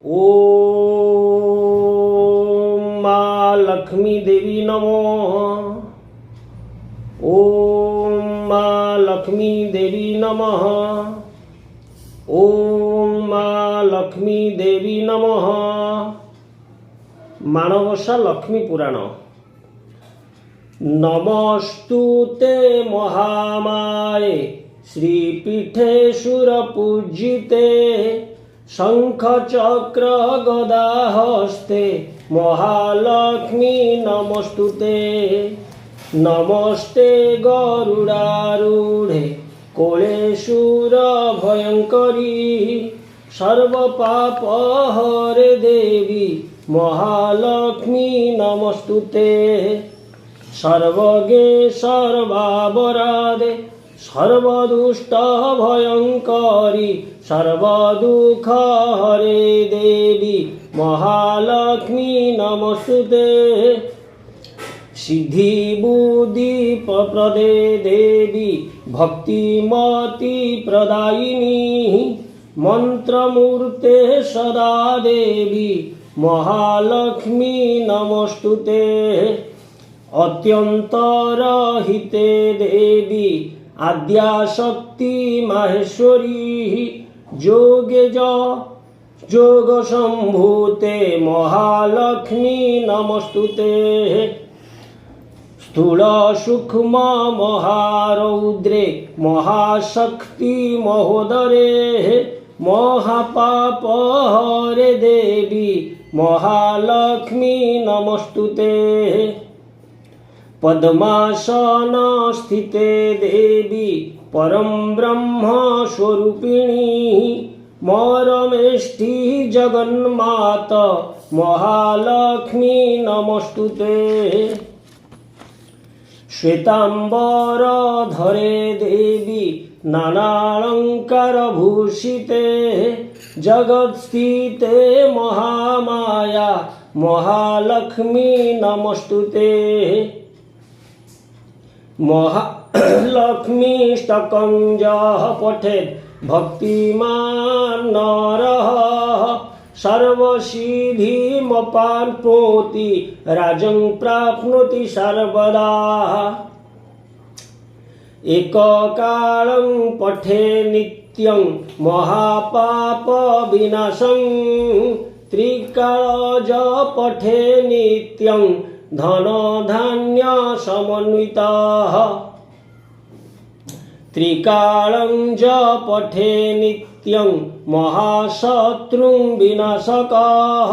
ओम माँ लक्ष्मी देवी नमो। ओम माँ लक्ष्मी देवी नमः। ओम माँ लक्ष्मी देवी नमः। माणवसा लक्ष्मी पुराण। नमस्तुते महामाये श्रीपीठे सुरपूजिते शंख चक्र गदा हस्ते महालक्ष्मी नमस्तुते। नमस्ते गरुडारूढ़े कोलेशूर भयंकरी सर्वपाप हरे देवी महालक्ष्मी नमस्तुते। सर्वगे सर्वावरादे सर्वदुष्ट भयंकरी सर्वदुख हरे देवी महालक्ष्मी नमस्तुते। सिद्धि बुद्धि प्रदे देवी भक्तिमति प्रदायिनी मंत्रमूर्ते सदा देवी महालक्ष्मी नमस्तुते। अत्यंतरहिते देवी आद्याशक्ति माहेश्वरी जोगे जोग संभूते महालक्ष्मी नमस्तुते। स्थूल सूक्ष्म महारौद्रे महाशक्ति महोदरे महापाप हरे देवी महालक्ष्मी नमस्तुते। पद्मासन स्थिते देवी परम ब्रह्म स्वरूपिणी मरमेष्टि जगन्मात महालक्ष्मी नमस्तुते। श्वेतांबर धरे देवी नानालंकार भूषिते जगत्स्थिते महामाया महालक्ष्मी नमस्तुते। महालक्ष्मीष्टकं यः पठेत् भक्तिमान् नरः सर्वसिद्धिमवाप्नोति राजं प्राप्नोति सर्वदा। एककालं पठे नित्यं महापाप विनाशं त्रिकालज पठे नित्यं धन धान्य समन्वितः। त्रिकालं ज पठे नित्यं महाशत्रुं विनाशकः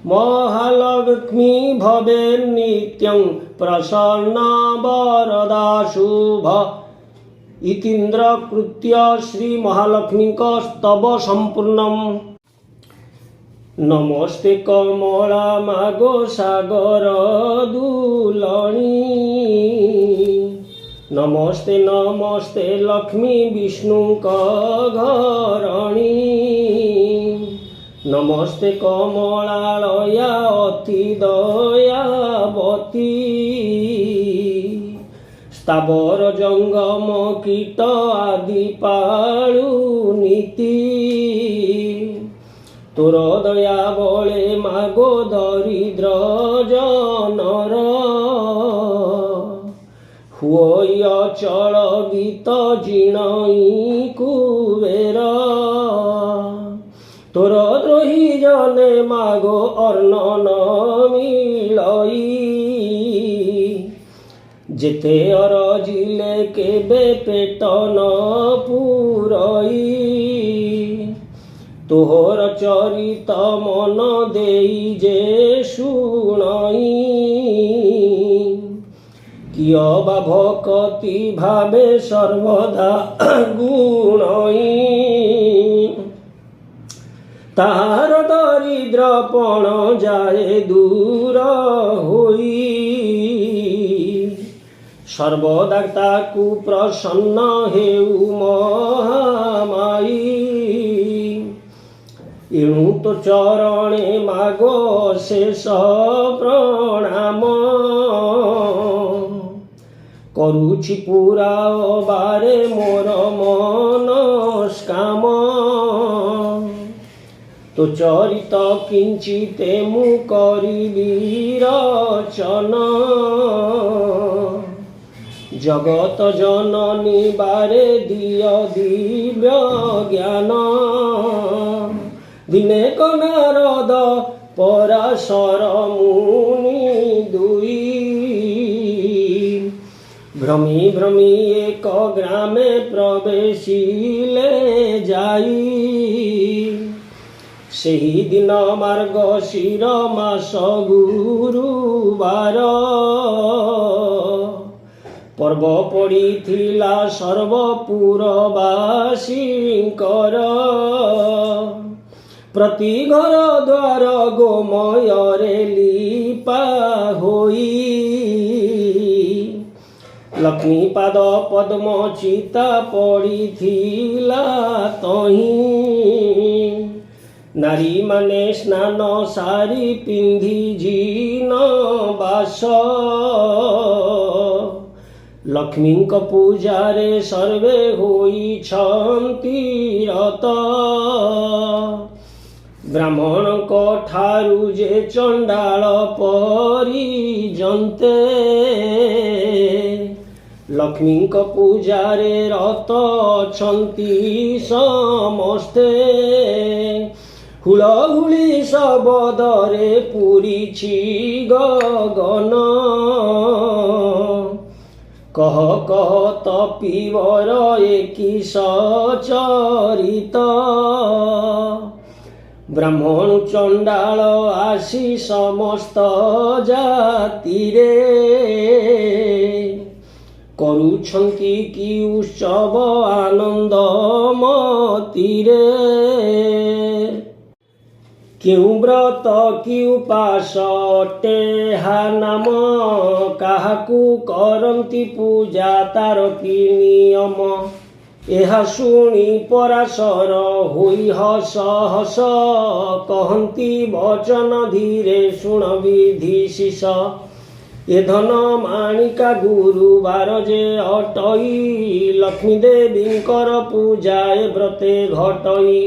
महालक्ष्मी भवेत् नित्यं प्रसन्ना वरदा शुभ। इतीन्द्र कृत्य श्री महालक्ष्मीस्तव संपूर्णम्। नमस्ते कमला मागो सागर दुलणी नमस्ते नमस्ते लक्ष्मी विष्णु घरणी नमस्ते कमलालया अति दयावती स्थावर जंगम कीट आदि पाळु नीति तोर दया बले मागो दरिद्र जनर हुई अचल गीत जिणई कुबेर तोर द्रोही जने मागो अर्ण न मिलई जेते अरजिले केबे पेट न पुरई तोहर चरित मन देई जे शुणई किय बा भक्ति भावे सर्वदा गुणई तार दरिद्रपण जाए दूर होई सर्वदा ताकु प्रसन्न हेउ महामाई। एणु तो चरणे मागो शेष प्रणाम करुछि पूरा बारे मोर मनस्काम तो चरित किंचिते मु करिबी रचना जगत जननी बारे दिय दिव्य ज्ञान दिने क नारद पराशर मुनि दुई भ्रमी भ्रमी एक ग्रामे प्रवेशिले जाई सेही दिन मार्गशीर मास गुरुवार पर्व पड़िथिला सर्वपुरवासींकर प्रति घर द्वार गोमୟରେ लीपा होई लक्ष्मी पाद पद्म चिता पड़िथिला तहीं नारी माने स्नान सारी पिंधि जीन बास लक्ष्मी पूजारे सर्वे होइछन्ति रत ब्राह्मण को ठारू जे चंडाल परिजन्ते लक्ष्मी पूजारे रत छन्ति समस्ते हुलहुली शबदरे पूरिछि गगन कह कह तपीवर एकी सचरित ब्राह्मण चंडाल आसी समस्त जातिरे करुछन्ति कि उत्सव आनंद मतिरे क्यों व्रत कि उपास टेहा नाम काहाकू करन्ति पूजा तार कि नियम एहा शुणी पराशर होई हस हस कहन्ति वचन धीरे शुण विधि शिष ए धन माणिका गुरुवार जे अटई लक्ष्मी देवींकर पूजा ए व्रते घटई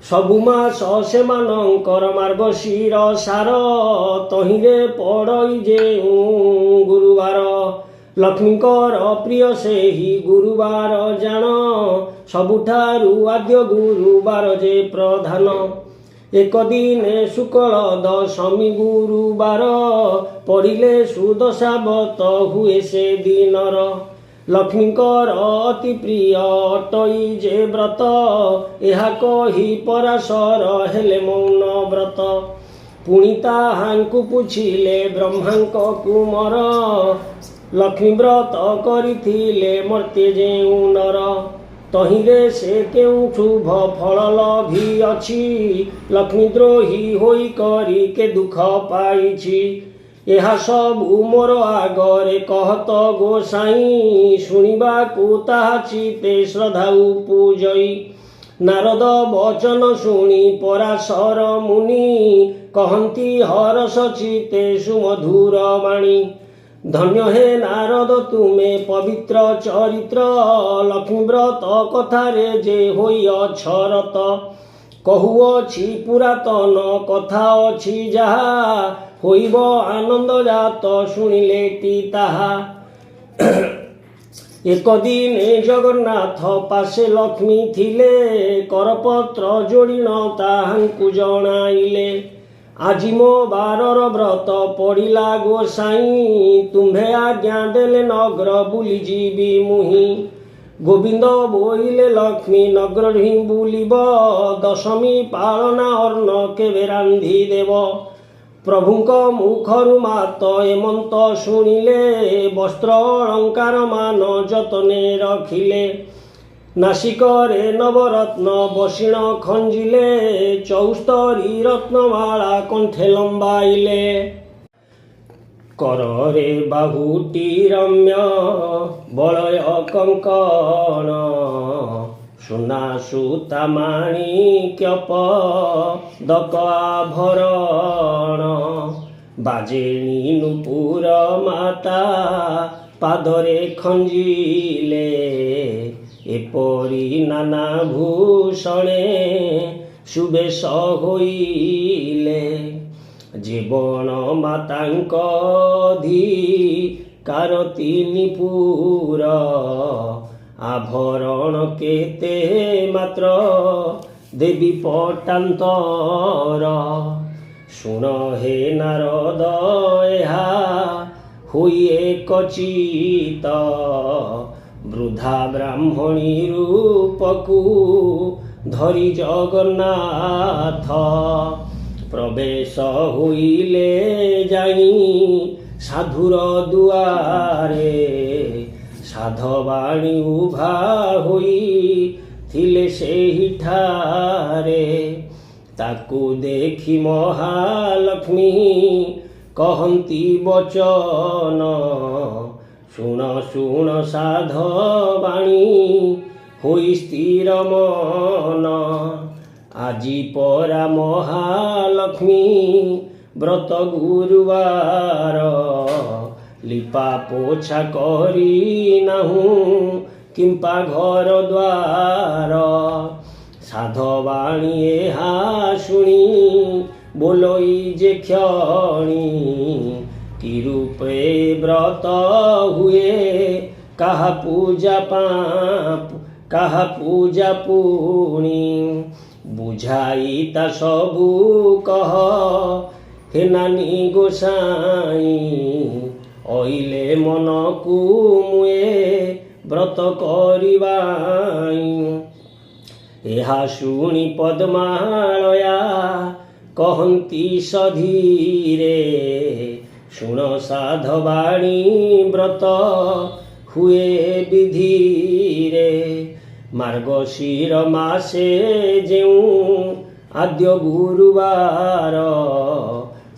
सबु मास सेमानंकर मार्गशीर सार तहिरे पड़ई जे गुरुवार लक्ष्मीकर प्रिय सेही गुरुवार जान सबुठारु आद्य गुरुवार जे प्रधान एक दिने शुक्ल दशमी गुरुवार पड़िले सुदशावत हुए से दिनर लक्ष्मीकर अति प्रिय अटई जे व्रत एहा कही पराशर हेले मौन व्रत पुणी ताहांकु पुछिले ब्रह्मांक कुमर लक्ष्मी व्रत करिथिले मर्त्य जेउ नर तहिरे से केउ शुभ फल लभी अछि लक्ष्मी द्रोही होई करी के दुख पाइछि एहा सबु मोर आगरे कहत गोसाई शुणिबाकू ताहा चिते श्रद्धा पूजई नारद वचन शुणी पराशर मुनि कहन्ति हरस चिते सुमधुर वाणी धन्य हे नारद तुमे पवित्र चरित्र लक्ष्मी व्रत कथारे जे होई अछरत कहुअछि पुरातन कथा अछि जाहा होइब आनंद जात शुणिलेटी ताहा एक दिने जगन्नाथ पासे लक्ष्मी थिले करपत्र जोड़िन ताहांकु जणाइले आजि मो बारर व्रत पड़िला गोसाई तुम्भे आज्ञा देले नगर बुली जीवी मुहि गोविंद बोइले लक्ष्मी नगर ही बुलिब दशमी पालना अर्ण केवे रांधि देव प्रभुंक मुखरु मात एमंत शुणिले वस्त्र अलंकार मान जतने रखिले नासिकरे नवरत्न बसिण खंजिले चौस्तरी रत्नमाला कंठे लंबाइले करे बाहुटी रम्य बलय कंकण सुना सूता माणिक्यप दक आभरण बाजेणी नुपुर माता पादरे खंजिले एपरी नाना भूषणे ସୁବେଶ ହୋଇଲେ। ଜୀବନ ମାତାଙ୍କ ଧିକାର ତିନି ପୁର, ଆଭରଣ କେତେ ମାତ୍ର ଦେବୀ ପଟାନ୍ତର। ଶୁଣ ହେ ନାରଦ ଏହା ହୋଇ ଏକଚିତ, ବୃଦ୍ଧା ବ୍ରାହ୍ମଣୀ ରୂପକୁ ଧରି ଜଗନ୍ନାଥ। ପ୍ରବେଶ ହୋଇଲେ ଯାଇ ସାଧୁର ଦୁଆରେ, ସାଧବାଣୀ ଉଭା ହୋଇ ଥିଲେ ସେହିଠାରେ। ତାକୁ ଦେଖି ମହାଲକ୍ଷ୍ମୀ କହନ୍ତି ବଚନ, ଶୁଣ ଶୁଣ ସାଧବାଣୀ ହୋଇ ସ୍ଥିର ମନ। ଆଜି ପରା ମହାଲକ୍ଷ୍ମୀ ବ୍ରତ ଗୁରୁବାର, ଲିପା ପୋଛା କରି ନାହୁଁ କିମ୍ପା ଘର ଦ୍ୱାର। ସାଧବାଣୀ ଏହା ଶୁଣି ବୋଲଇ ଯେ କ୍ଷଣି, କି ରୂପେ ବ୍ରତ ହୁଏ କାହା ପୂଜା ପୁଣି। ବୁଝାଇ ତା ସବୁ କହ ହେ ନାନୀ ଗୋସାଇଁ, ଅଇଲେ ମନକୁ ମୁଏ ବ୍ରତ କରିବାଇଁ। ଏହା ଶୁଣି ପଦ୍ମାଳୟା କହନ୍ତି ସଧୀରେ, ଶୁଣ ସାଧବାଣୀ ବ୍ରତ ହୁଏ ବିଧିରେ। ମାର୍ଗଶିର ମାସେ ଯେଉଁ ଆଦ୍ୟ ଗୁରୁବାର,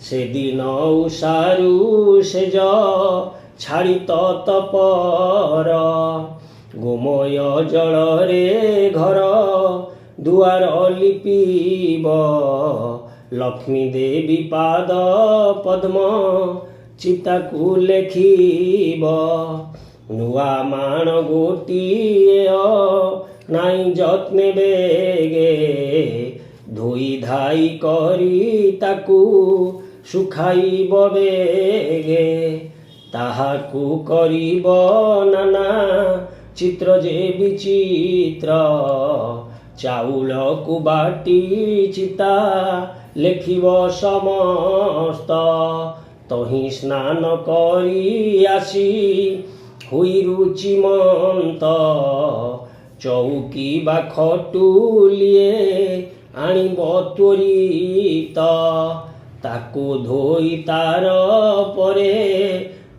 ସେଦିନ ଉଷାରୁ ସେଜ ଛାଡ଼ି ତତ୍ପର। ଗୋମୟ ଜଳରେ ଘର ଦୁଆର ଲିପିବ, ଲକ୍ଷ୍ମୀ ଦେବୀ ପାଦ ପଦ୍ମ ଚିତାକୁ ଲେଖିବ। ନୂଆ ମାଣ ଗୋଟିଏ ନାଇଁ ଯତ୍ନେ ବେଗେ, ଧୋଇ ଧାଇ କରି ତାକୁ ଶୁଖାଇବ ବେଗେ। ତାହାକୁ କରିବ ନାନା ଚିତ୍ର ଯେ ବିଚିତ୍ର, ଚାଉଳକୁ ବାଟି ଚିତା ଲେଖିବ ସମସ୍ତ। ତହିଁ ସ୍ନାନ କରି ଆସି ହୋଇ ରୁଚିମନ୍ତ, ଚଉକି ବା ଖଟୁଲିଏ ଆଣିବ ତ୍ୱରିତ। ତାକୁ ଧୋଇ ତାର ପରେ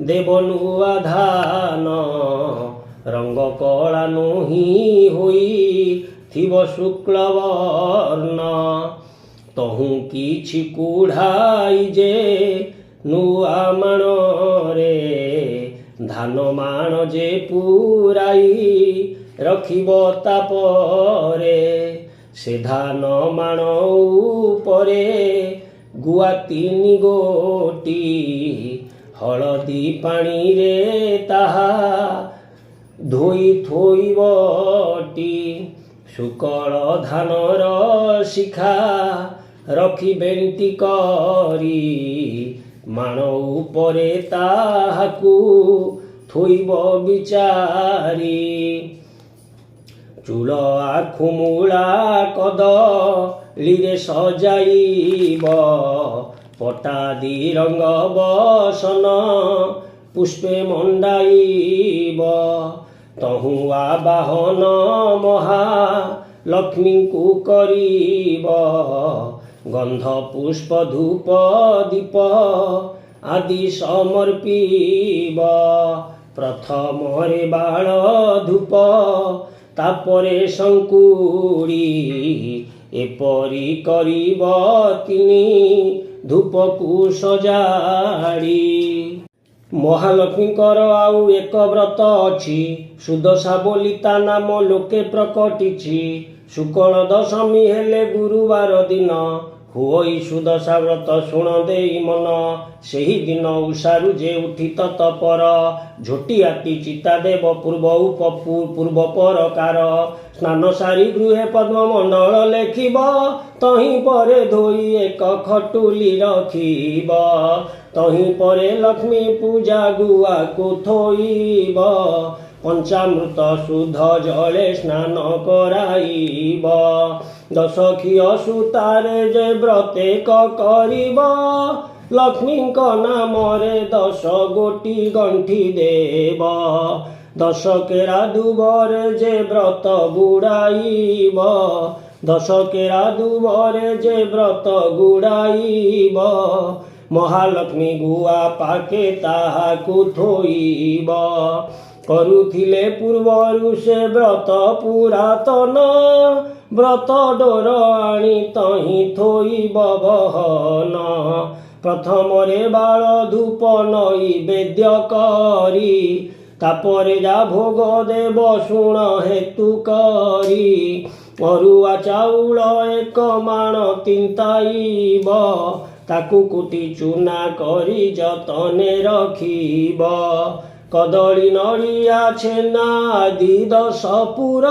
ଦେବ ନୂଆ ଧାନ, ରଙ୍ଗ କଳା ନୋହି ହୋଇ ଥିବ ଶୁକ୍ଳ ବର୍ଣ୍ଣ। ତହୁଁ କିଛି କୁଢ଼ାଇ ଯେ ନୂଆ ମାଣରେ, ଧାନ ମାଣ ଯେ ପୁରାଇ ରଖିବ ତାପରେ। ସେ ଧାନ ମାଣ ଉପରେ ଗୁଆ 3 ଗୋଟି, ହଳଦୀ ପାଣିରେ ତାହା ଧୋଇ ଥୋଇବଟି। ଶୁକଳ ଧାନର ଶିଖା ରଖି ବେଣ୍ଟି କରି, ମାଣ ଉପରେ ତାହାକୁ ଥୋଇବ ବିଚାରି। ଚୂଳ ଆଖୁ ମୂଳା କଦଳୀରେ ସଜାଇବ, ପଟାଦି ରଙ୍ଗ ବସନ ପୁଷ୍ପେ ମଣ୍ଡାଇବ। ତହୁଁ ଆବାହନ ମହାଲକ୍ଷ୍ମୀଙ୍କୁ କରିବ, ଗନ୍ଧ ପୁଷ୍ପ ଧୂପ ଦୀପ ଆଦି ସମର୍ପିବ। ପ୍ରଥମରେ ବାଳ ଧୂପ, ତାପରେ ଶଙ୍କୁଡ଼ି, ଏପରି କରିବ 3 ଧୂପକୁ ସଜାଡ଼ି। ମହାଲକ୍ଷ୍ମୀଙ୍କର ଆଉ ଏକ ବ୍ରତ ଅଛି, ସୁଦଶା ବୋଲି ତା ନାମ ଲୋକେ ପ୍ରକଟିଛି। ଶୁକ୍ଳ ଦଶମୀ ହେଲେ ଗୁରୁବାର ଦିନ ହୁଅଇ ସୁଦଶା ବ୍ରତ ଶୁଣ ଦେଇ ମନ। ସେହି ଦିନ ଉଷାରୁ ଯେ ଉଠି ତତ୍ପର। ଝୋଟି ଆତି ଚିତା ଦେବ ପୂର୍ବ ପରକାର। ସ୍ନାନ ସାରି ଗୃହେ ପଦ୍ମମଣ୍ଡଳ ଲେଖିବ। ତହିଁ ପରେ ଧୋଇ ଏକ ଖଟୁଲି ରଖିବ। ତହିଁ ପରେ ଲକ୍ଷ୍ମୀ ପୂଜା ଗୁଆକୁ ଥୋଇବ। ପଞ୍ଚାମୃତ ଶୁଦ୍ଧ ଜଳେ ସ୍ନାନ କରାଇବ। ଦଶଖିଅ ସୂତାରେ ଯେ ବ୍ରତେକ କରିବ। ଲକ୍ଷ୍ମୀଙ୍କ ନାମରେ 10 ଗୋଟି ଗଣ୍ଠି ଦେବ। 10 କେରା ଦୁବରେ ଯେ ବ୍ରତ ଗୁଡ଼ାଇବ। 10 କେରା ଦୁବରେ ଯେ ବ୍ରତ ଗୁଡ଼ାଇବ। ମହାଲକ୍ଷ୍ମୀ ଗୁଆ ପାକେ ତାହାକୁ ଥୋଇବ। କରୁଥିଲେ ପୂର୍ବରୁ ସେ ବ୍ରତ ପୁରାତନ। ବ୍ରତ ଡୋର ଆଣି ତହିଁ ଥୋଇବ ବହନ। ପ୍ରଥମରେ ବାଳ ଧୂପ ନୈବେଦ୍ୟ କରି। ତାପରେ ଯା ଭୋଗ ଦେବ ଶୁଣ ହେତୁ କରି। ଅରୁଆ ଚାଉଳ 1 ମାଣ ତିନ୍ତାଇବ। ତାକୁ କୁଟି ଚୂନା କରି ଯତନେ ରଖିବ। କଦଳୀ ନଡ଼ିଆ ଛେନା ଆଦି 10 ପୁର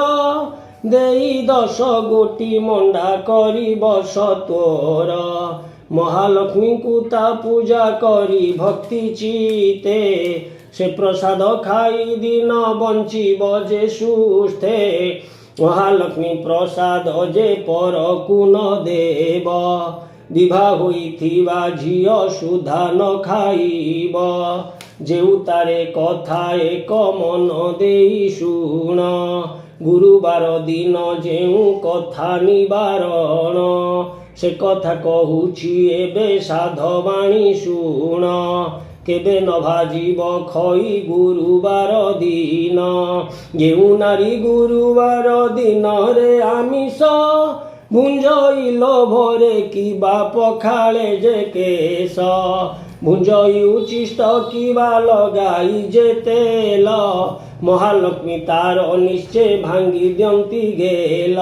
ଦେଇ 10 ଗୋଟି ମଣ୍ଡା କରିବ ସତ୍ୱର। ମହାଲକ୍ଷ୍ମୀଙ୍କୁ ତା ପୂଜା କରି ଭକ୍ତି ଚିତେ। ସେ ପ୍ରସାଦ ଖାଇ ଦିନ ବଞ୍ଚିବ ଯେ ସୁସ୍ଥେ। ମହାଲକ୍ଷ୍ମୀ ପ୍ରସାଦ ଯେ ପରକୁ ନ ଦେବ। ବିଭା ହୋଇଥିବା ଝିଅ ସୁଧା ନ ଖାଇବ। ଯେଉଁତାରେ କଥା ଏକ ମନ ଦେଇ ଶୁଣ। ଗୁରୁବାର ଦିନ ଯେଉଁ କଥା ନିବାରଣ। ସେ କଥା କହୁଛି ଏବେ ସାଧବାଣୀ ଶୁଣ। କେବେ ନ ଭାଜିବ ଖଇ ଗୁରୁବାର ଦିନ। ଯେଉଁ ନାରୀ ଗୁରୁବାର ଦିନରେ ଆମିଷ ଭୁଞ୍ଜଇ ଲୋଭରେ କିବା ପଖାଳେ ଯେ କେଶ। ଭୁଞ୍ଜଇ ଉଚ୍ଛିଷ୍ଟ କିବା ଲଗାଇ ଯେ ତେଲ। ମହାଲକ୍ଷ୍ମୀ ତାର ନିଶ୍ଚେ ଭାଙ୍ଗି ଦିଅନ୍ତି ଗେଲ।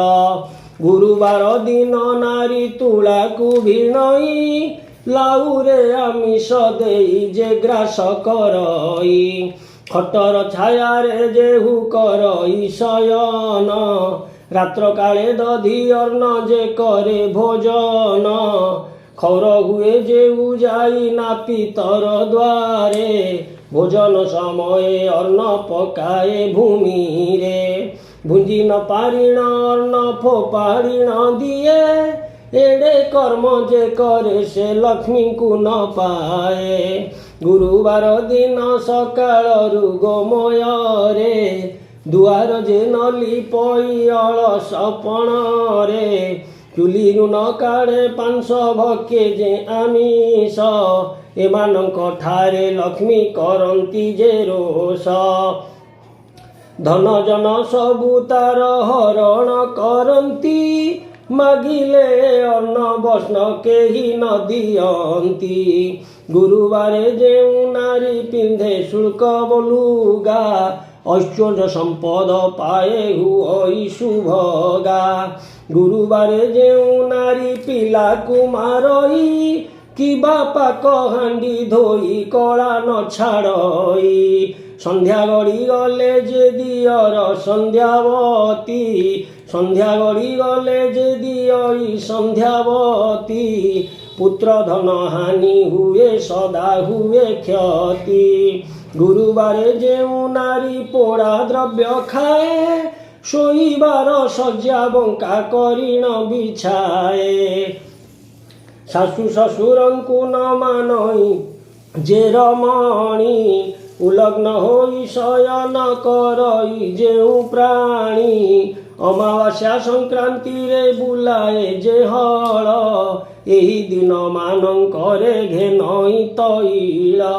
ଗୁରୁବାର ଦିନ ନାରୀ ତୁଳାକୁ ଭିଣଇ। ଲାଉରେ ଆମିଷ ଦେଇ ଯେ ଗ୍ରାସ କରଇ। ଖଟର ଛାୟାରେ ଯେହୁ କରଇ ଶୟନ। ରାତ୍ର କାଳେ ଦଧି ଅନ୍ନ ଯେ କରେ ଭୋଜନ। ଖର ହୁଏ ଯେଉ ଯାଇ ନାପିତର ଦ୍ୱାରେ। ଭୋଜନ ସମये ଅନ୍ନ ପକାଏ ଭୂମିରେ। ଭୁଞ୍ଜି ନ ପାରିଣ ଅନ୍ନ ଫୋପାଡ଼ି ନ ଦିଏ। ଏଡ଼େ କର୍ମ ଯେ କରେ ସେ ଲକ୍ଷ୍ମୀଙ୍କୁ ନ ପାଏ। ଗୁରୁବାର ଦିନ ସକାଳରୁ ଗୋମୟରେ। ଦୁଆର ଯେ ନ ଲିପଇ ଅଳସ ପଣରେ। ଚୁଲିରୁ ନ କାଢ଼େ 500 ଭକେ ଯେ ଆମିଷ। ଏମାନଙ୍କ ଠାରେ ଲକ୍ଷ୍ମୀ କରନ୍ତି ଯେ ରୋଷ। ଧନ ଜନ ସବୁ ତାର ହରଣ କରନ୍ତି। ମାଗିଲେ ଅନ୍ନ ବସ୍ନ କେହି ନ ଦିଅନ୍ତି। ଗୁରୁବାରେ ଯେଉଁ ନାରୀ ପିନ୍ଧେ ଶୁଳ୍କ ଲୁଗା। ଐଶ୍ୱର୍ଯ୍ୟ ସମ୍ପଦ ପାଏ ହୁଅଇ ସୁଭଗା। ଗୁରୁବାରେ ଯେଉଁ ନାରୀ ପିଲାକୁ ମାରଇ। କିବା ପାକ ହାଣ୍ଡି ଧୋଇ କଳା ନ ଛାଡ଼ଇ। ସନ୍ଧ୍ୟା ଗଡ଼ି ଗଲେ ଯେ ଦିଅର ସନ୍ଧ୍ୟାବତୀ। ସନ୍ଧ୍ୟା ଗଡ଼ି ଗଲେ ଯେ ଦିଅଇ ସନ୍ଧ୍ୟାବତୀ। ପୁତ୍ର ଧନ ହାନି ହୁଏ ସଦା ହୁଏ କ୍ଷତି। ଗୁରୁବାରେ ଯେଉଁ ନାରୀ ପୋଡ଼ା ଦ୍ରବ୍ୟ ଖାଏ। ଶୋଇବାର ଶଯ୍ୟା ବଙ୍କା କରିଣ ବିଛାଏ। ଶାଶୁ ଶ୍ୱଶୁରଙ୍କୁ ନ ମାନଇ ଯେ ରମଣୀ। ଉଲଗ୍ନ ହୋଇ ଶୟନ କରଇ ଯେଉଁ ପ୍ରାଣୀ। ଅମାବାସ୍ୟା ସଂକ୍ରାନ୍ତିରେ ବୁଲାଏ ଯେ ହଳ। ଏହି ଦିନ ମାନଙ୍କରେ ଘେନଇ ତୈଳ।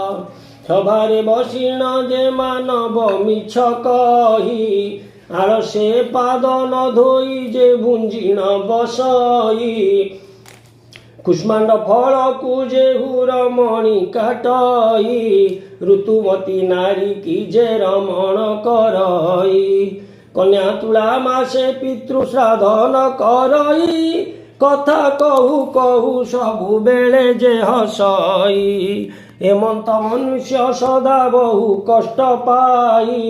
ସଭାରେ ବସିଣ ଯେ ମାନବ ମିଛ କହି। ଆଳସେ ପାଦ ନ ଧୋଇ ଯେ ଭୁଞ୍ଜିଣ ବସଇ। କୁଷ୍ମାଣ୍ଡ ଫଳକୁ ଯେହୁ ରମଣୀ କାଟଇ। ଋତୁମତୀ ନାରୀ କି ଯେ ରମଣ କରଇ। କନ୍ୟା ତୁଳା ମାସେ ପିତୃ ଶ୍ରାଦ୍ଧ ନ କରଇ। କଥା କହୁ କହୁ ସବୁବେଳେ ଯେ ହସଇ। ଏମନ୍ତ ମନୁଷ୍ୟ ସଦା ବହୁ କଷ୍ଟ ପାଇ,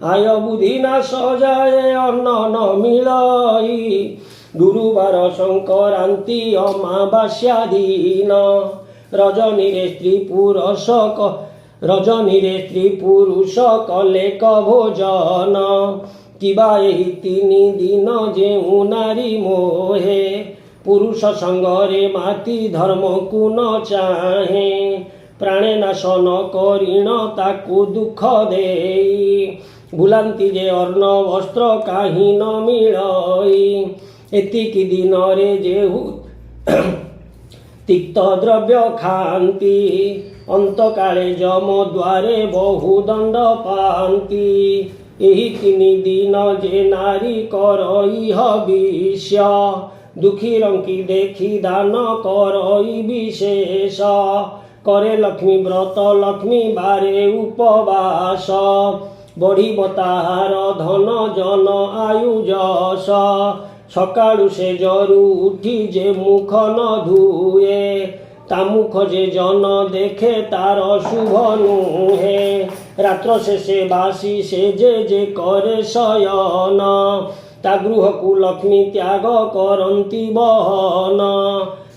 ଆୟ ବୁଦ୍ଧି ନାଶ ଯାଏ ଅନ୍ନ ନ ମିଳଇ। ଗୁରୁବାର ସଂକ୍ରାନ୍ତି ଅମାବାସ୍ୟା ଦିନ, ରଜନୀରେ ସ୍ତ୍ରୀ ପୁରୁଷ କଲେକ ଭୋଜନ। କିବା ଏହି 3 ଦିନ ଯେଉଁ ନାରୀ ମୋହେ, ପୁରୁଷ ସଙ୍ଗରେ ମାତି ଧର୍ମକୁ ନ ଚାହେଁ। ପ୍ରାଣେ ନାଶ ନ କରିଣ ତାକୁ ଦୁଃଖ ଦେଇ, ବୁଲାନ୍ତି ଯେ ଅନ୍ନ ବସ୍ତ୍ର କାହିଁ ନ ମିଳଇ। ଏତିକି ଦିନରେ ଯେହୁ ତିକ୍ତ ଦ୍ରବ୍ୟ ଖାଆନ୍ତି, ଅନ୍ତକାଳେ ଯମ ଦ୍ୱାରେ ବହୁ ଦଣ୍ଡ ପାଆନ୍ତି। ଏହି 3 ଦିନ ଯେ ନାରୀ କରଇ ହବିଷ୍ୟ, ଦୁଃଖୀରଙ୍କି ଦେଖି ଦାନ କରଇ ବିଶେଷ। करे लक्ष्मी व्रत लक्ष्मी बारे उपवास, बढ़िब ताहार धन जन आयु जस। सकाळु से जरू उठी जे मुख न धुए, ता मुख जे जन देखे तार शुभ नुहे। रात्र से बासी से जे करे शयन, ता गृह को लक्ष्मी त्याग करंती बहन।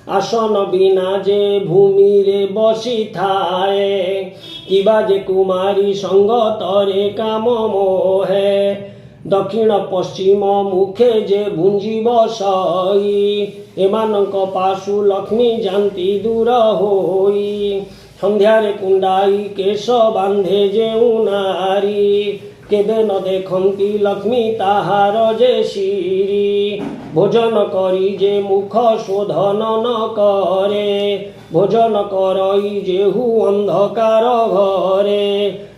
आसन बिना जे भूमि रे बसी थाए, किबा जे कुमारी संगतरे काम मोहे। दक्षिण पश्चिम मुखे जे भुंजी बसई, एमानक पाशु लक्ष्मी जानती दूर होई। संध्यारे कुंडाई केश बांधे जेउ नारी, केबे न देखंती लक्ष्मी ताहार जे शिरी। भोजन करी जे मुख शोधन न करे, भोजन करई जेहु अंधकार घरे।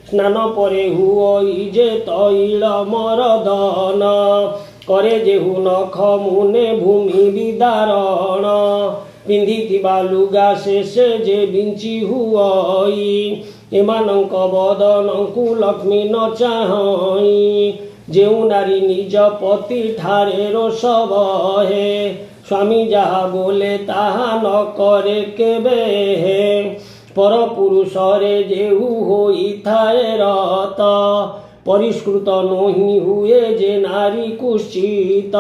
स्नान परे हुई जे तैल मरदन, करे जेहु नख मुने भूमि विदारण। पिंधिथिबा लुगा शेषे जे बिंची हुई, एमानंक बदनंकु लक्ष्मी न चाहई। जेउ नारी निज पति ठारे रोष बहे, स्वामी जहा बोले ताहा न करे केबे हे। पर पुरुष रे जेहु होई थाए रत, परिष्कृत नोहि हुए जे नारी कुश्चित।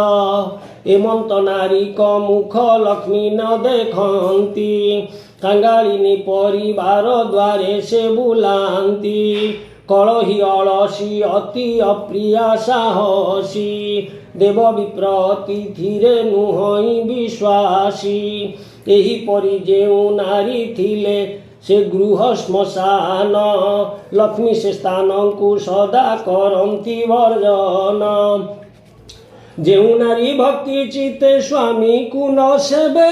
एमंत नारी क मुख लक्ष्मी न देखंती, कांगालिनी परिवार द्वारे से बुलांती। कलही अलसी अति अप्रिया साहसी, देव विप्र अतिथिरे नुहई विश्वासी। एही परि जेउ नारी थिले से गृह श्मशान, लक्ष्मी से स्थान को सदा करंती वर्जन। जेउ नारी भक्ति चिते स्वामी को न सेबे,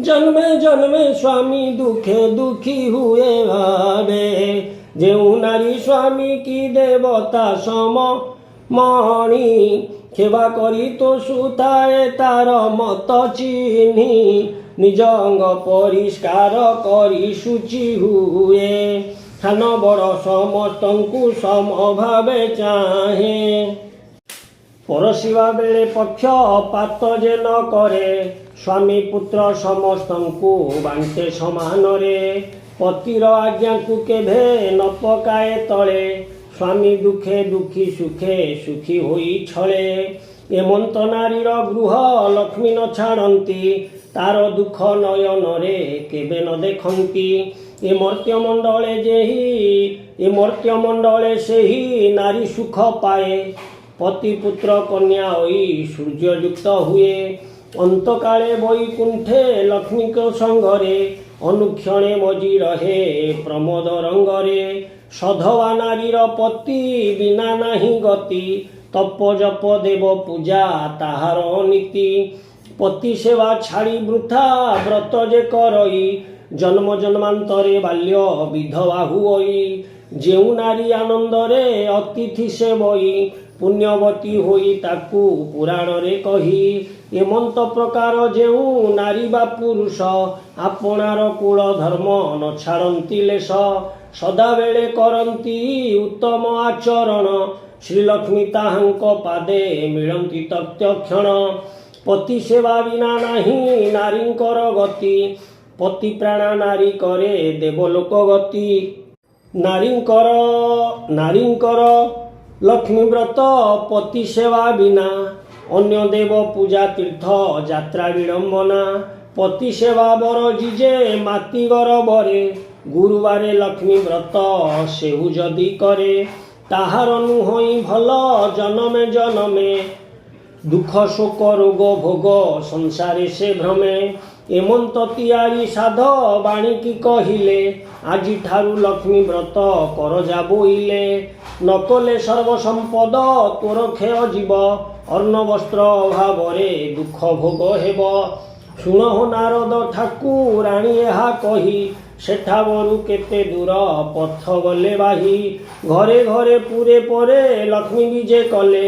जन्मे जन्मे स्वामी दुखे दुखी हुए भावे। जेउ नारी स्वामी की देवता सम मणि, सेवा करी तो सुताए तार मत चिन्ही। निज अंग परिष्कार करी शुचि हुए, सान बड़ समस्तंकु समभावे चाहे। परसिवा बेले पक्षपात जे न करे, स्वामी पुत्र समस्तंकु बांटे समान रे। पतिर आज्ञा को केभे न पकाए तले, स्वामी दुखे दुखी सुखे सुखी होई छले। एमंत नारीर गृह लक्ष्मी न छाड़ती, तार दुख नयन रे केबे न देखंती। ए मर्त्य मंडले सेही नारी सुख पाए, पति पुत्र कन्या होई सूर्ययुक्त हुए। अंतकाले वैकुंठे लक्ष्मी को संगरे, अनुक्षणे मजी रहे प्रमोद रंगरे। सधवा नारीर पति बिना नाही गति, तप जप देव पूजा ताहार नीति। पति सेवा छाड़ी वृथा व्रत जे करई, जन्म जन्मांतरे बाल्य विधवा हुई। जेउ नारी आनंदरे अतिथि सेवई, पुण्यवती होई ताकू पुराण रे कही। एमंत प्रकार जेउ नारी बा पुरुष, आपणार कुल धर्म न छाड़ती लेश। सदा बेले करंती उत्तम आचरण, श्रीलक्ष्मी ताहांक पादे मिलंती तत्क्षण। ପତି ସେବା ବିନା ନାହିଁ ନାରୀଙ୍କର ଗତି। ପତି ପ୍ରାଣା ନାରୀ କରେ ଦେବଲୋକ ଗତି। ନାରୀଙ୍କର ଲକ୍ଷ୍ମୀ ବ୍ରତ ପତି ସେବା ବିନା। ଅନ୍ୟ ଦେବ ପୂଜା ତୀର୍ଥ ଯାତ୍ରା ବିଡ଼ମ୍ବନା। ପତି ସେବା ବର ଜିଜେ ମାତି ଗରବରେ। ଗୁରୁବାରେ ଲକ୍ଷ୍ମୀ ବ୍ରତ ସେହୁ ଯଦି କରେ। ତାହାର ନୁହଁଇ ଭଲ ଜନମେ ଜନମେ। ଦୁଃଖ ଶୋକ ରୋଗ ଭୋଗ ସଂସାରେ ସେ ଭ୍ରମେ। ଏମନ୍ତ ତିଆରି ସାଧ ବାଣିକି କହିଲେ। ଆଜିଠାରୁ ଲକ୍ଷ୍ମୀ ବ୍ରତ କରଜା ବୋଇଲେ। ନକଲେ ସର୍ବସମ୍ପଦ ତୋର କ୍ଷୟ ଯିବ। ଅନ୍ନ ବସ୍ତ୍ର ଅଭାବରେ ଦୁଃଖ ଭୋଗ ହେବ। ଶୁଣଃ ନାରଦ ଠାକୁରାଣୀ ଏହା କହି। ସେଠାବରୁ କେତେ ଦୂର ପଥ ଗଲେ ବାହି। ଘରେ ଘରେ ପୁରେ ପରେ ଲକ୍ଷ୍ମୀ ବିଜେ କଲେ।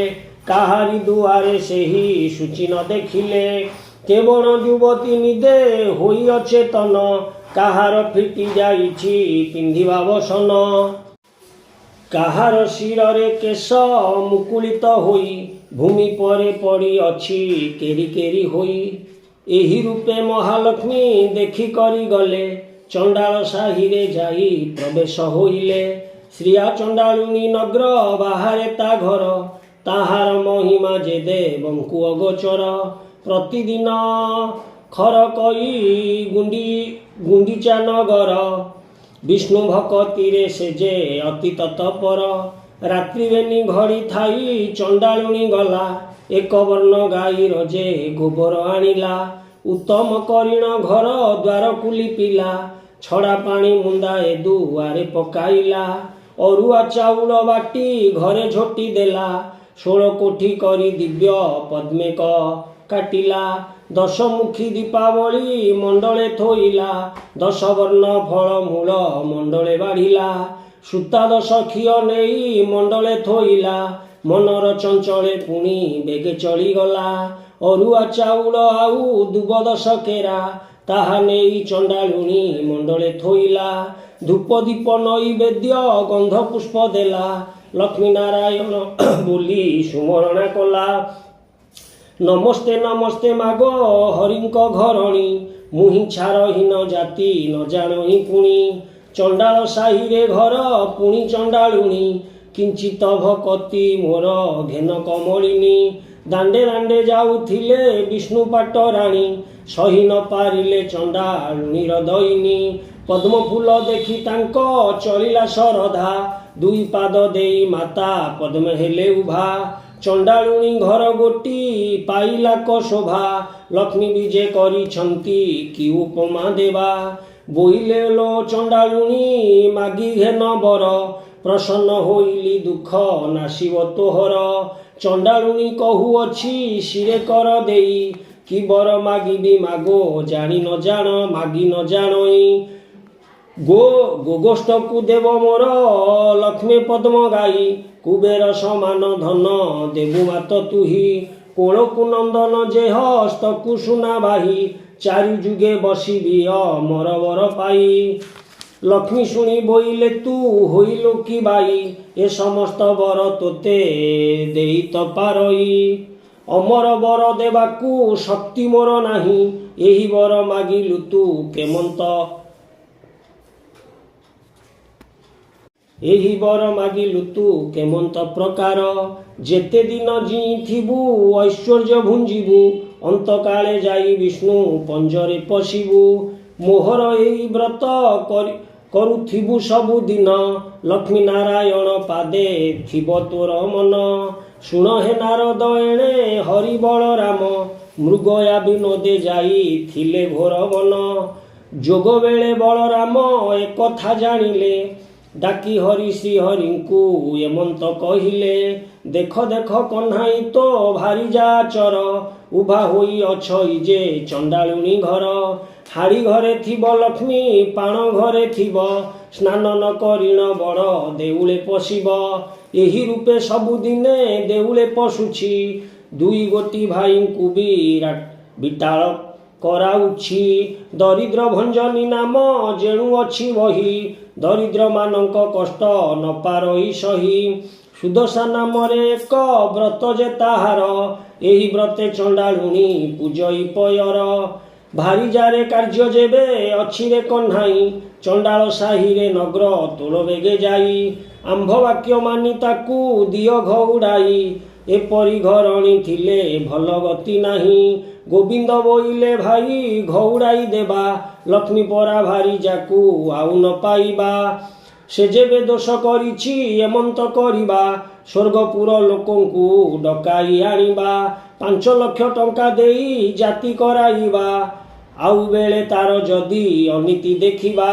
କାହାରି ଦୁଆରେ ସେହି ସୂଚି ନ ଦେଖିଲେ। କେବଳ ଯୁବତୀ ନିଦେ ହୋଇ ଅଚେତନ। କାହାର ଫିଟି ଯାଇଛି ପିନ୍ଧିବା ବସନ। କାହାର ଶିରରେ କେଶ ମୁକୁଳିତ ହୋଇ। ଭୂମି ପରେ ପଡ଼ି ଅଛି କେରି କେରି ହୋଇ। ଏହି ରୂପେ ମହାଲକ୍ଷ୍ମୀ ଦେଖି କରି ଗଲେ। ଚଣ୍ଡାଳ ସାହିରେ ଯାଇ ପ୍ରବେଶ ହୋଇଲେ। ଶ୍ରିୟା ଚଣ୍ଡାଳୁଣୀ ନଗ୍ର ବାହାରେ ତା ଘର। ତାହାର ମହିମା ଯେ ଦେବଙ୍କୁ ଅଗୋଚର। ପ୍ରତିଦିନ ଖର କଇ ଗୁଣ୍ଡିଚା ନଗର। ବିଷ୍ଣୁ ଭକତିରେ ସେ ଯେ ଅତି ତତ୍ପର। ରାତ୍ରି ବେନି ଘଡ଼ି ଥାଇ ଚଣ୍ଡାଳୁଣୀ ଗଲା। ଏକ ବର୍ଣ୍ଣ ଗାଈର ଯେ ଗୋବର ଆଣିଲା। ଉତ୍ତମ କରିଣ ଘର ଦ୍ୱାରକୁ ଲିପିଲା। ଛଡ଼ା ପାଣି ମୁନ୍ଦାଏ ଦୁଆରେ ପକାଇଲା। ଅରୁଆ ଚାଉଳ ବାଟି ଘରେ ଝୋଟି ଦେଲା। 16 କୋଠି କରି ଦିବ୍ୟ ପଦ୍ମେକ କାଟିଲା। 10 ମୁଖୀ ଦୀପାବଳି ମଣ୍ଡଳେ ଥୋଇଲା। 10 ବର୍ଣ୍ଣ ଫଳ ମୂଳ ମଣ୍ଡଳେ ବାଢ଼ିଲା। ସୂତା 10 ଖିଅ ନେଇ ମଣ୍ଡଳେ ଥୋଇଲା। ମନର ଚଞ୍ଚଳେ ପୁଣି ବେଗେ ଚଳିଗଲା। ଅରୁଆ ଚାଉଳ ଆଉ ଦୁବ 10 କେରା। ତାହା ନେଇ ଚଣ୍ଡାଳୁଣୀ ମଣ୍ଡଳେ ଥୋଇଲା। ଧୂପ ଦୀପ ନୈବେଦ୍ୟ ଗନ୍ଧ ପୁଷ୍ପ ଦେଲା। ଲକ୍ଷ୍ମୀ ନାରାୟଣ ବୋଲି ସୁମରଣା କଲା। ନମସ୍ତେ ନମସ୍ତେ ମାଗ ହରିଙ୍କ ଘରଣୀ। ମୁହିଁ ଛାରହୀନ ଜାତି ନ ଜାଣଇ ପୁଣି। ଚଣ୍ଡାଳ ସାହିରେ ଘର ପୁଣି ଚଣ୍ଡାଳୁଣୀ। କିଞ୍ଚିତ ଭକତି ମୋର ଘେନ କମଳିନୀ। ଦାଣ୍ଡେ ଦାଣ୍ଡେ ଯାଉଥିଲେ ବିଷ୍ଣୁ ପାଟରାଣୀ। ସହି ନ ପାରିଲେ ଚଣ୍ଡାଳୁଣୀର ଦଇନୀ। ପଦ୍ମ ଫୁଲ ଦେଖି ତାଙ୍କ ଚଳିଲା ଶରଧା। 2 ପାଦ ଦେଇ ମାତା ପଦ୍ମ ହେଲେ ଉଭା। ଚଣ୍ଡାଳୁଣୀ ଘର ଗୋଟି ପାଇଲା କ ଶୋଭା। ଲକ୍ଷ୍ମୀ ବିଜେ କରିଛନ୍ତି କି ଉପମା ଦେବା। ବୋଇଲେ ଲୋ ଚଣ୍ଡାଳୁଣୀ ମାଗି ଘେନ ବର। ପ୍ରସନ୍ନ ହୋଇଲି ଦୁଃଖ ନାଶିବ ତୋହର। ଚଣ୍ଡାଳୁଣୀ କହୁଅଛି ଶିରେ କର ଦେଇ। କି ବର ମାଗିବି ମାଗୋ ଜାଣି ନ ଜାଣ ମାଗି ନ ଜାଣଇ। ଗୋଗୋଷ୍ଠକୁ ଦେବ ମୋର ଲକ୍ଷ୍ମୀ ପଦ୍ମ ଗାଇ। କୁବେର ସମାନ ଧନ ଦେବୁ ମାତ ତୁହି। କୋଳକୁ ନନ୍ଦନ ଯେ ହସ୍ତକୁ ସୁନା ବାହି। 4 ଯୁଗେ ବସିବି ଅମର ବର ପାଇ। ଲକ୍ଷ୍ମୀ ଶୁଣି ବୋଇଲେ ତୁ ହୋଇଲୁ କି ବାଇ। ଏ ସମସ୍ତ ବର ତୋତେ ଦେଇ ତ ପାରଇ। ଅମର ବର ଦେବାକୁ ଶକ୍ତି ମୋର ନାହିଁ। ଏହି ବର ମାଗିଲୁ ତୁ କେମନ୍ତ। ଏହି ବର ମାଗିଲୁ ତୁ କେମନ୍ତ ପ୍ରକାର। ଯେତେ ଦିନ ଜିଇଥିବୁ ଐଶ୍ୱର୍ଯ୍ୟ ଭୁଞ୍ଜିବୁ। ଅନ୍ତକାଳେ ଯାଇ ବିଷ୍ଣୁ ପଞ୍ଜରେ ପଶିବୁ। ମୋହର ଏହି ବ୍ରତ କରୁଥିବୁ ସବୁଦିନ। ଲକ୍ଷ୍ମୀ ନାରାୟଣ ପାଦେ ଥିବ ତୋର ମନ। ଶୁଣ ହେ ନାରଦ ଏଣେ ହରି ବଳରାମ। ମୃଗୟା ବିନୋଦେ ଯାଇଥିଲେ ଘୋର ବନ। ଯୋଗ ବେଳେ ବଳରାମ ଏକଥା ଜାଣିଲେ। ଡାକି ହରି ଶ୍ରୀ ହରିଙ୍କୁ ଏମନ୍ତ କହିଲେ। ଦେଖ ଦେଖ କହ୍ନାଇ ତ ଭାରି ଯାଚର। ଉଭା ହୋଇ ଅଛଇ ଯେ ଚଣ୍ଡାଳୁଣୀ ଘର। ହାଡ଼ି ଘରେ ଥିବ ଲକ୍ଷ୍ମୀ ପାଣ ଘରେ ଥିବ। ସ୍ନାନ ନ କରିଣ ବଡ଼ ଦେଉଳେ ପଶିବ। ଏହି ରୂପେ ସବୁଦିନେ ଦେଉଳେ ପଶୁଛି। 2 ଗୋଟି ଭାଇଙ୍କୁ ବିଟାଳ କରାଉଛି। ଦରିଦ୍ର ଭଞ୍ଜନୀ ନାମ ଯେଣୁ ଅଛି ବହି। ଦରିଦ୍ର ମାନଙ୍କ କଷ୍ଟ ନ ପାରଇ ସହି। ସୁଦଶା ନାମରେ ଏକ ବ୍ରତ ଯେ ତାହାର, ଏହି ବ୍ରତେ ଚଣ୍ଡାଳୁଣୀ ପୂଜଇ ପୟର। ଭାରିଜାରେ କାର୍ଯ୍ୟ ଯେବେ ଅଛିରେ କହ୍ନାଇ, ଚଣ୍ଡାଳ ସାହିରେ ନଗ୍ର ତୋଳ ବେଗେ ଯାଇ। ଆମ୍ଭ ବାକ୍ୟ ମାନି ତାକୁ ଦିଅ ଘଉଡ଼ାଇ, ଏପରି ଘରଣୀ ଥିଲେ ଭଲ ଗତି ନାହିଁ। ଗୋବିନ୍ଦ ବୋଇଲେ ଭାଇ ଘଉଡ଼ାଇ ଦେବା, ଲକ୍ଷ୍ମୀ ପରା ଭାରିଜାକୁ ଆଉ ନ ପାଇବା। ସେ ଯେବେ ଦୋଷ କରିଛି ଏମନ୍ତ କରିବା, ସ୍ୱର୍ଗପୁର ଲୋକଙ୍କୁ ଡକାଇ ଆଣିବା। 5 ଲକ୍ଷ ଟଙ୍କା ଦେଇ ଜାତି କରାଇବା, ଆଉ ବେଳେ ତାର ଯଦି ଅନୀତି ଦେଖିବା।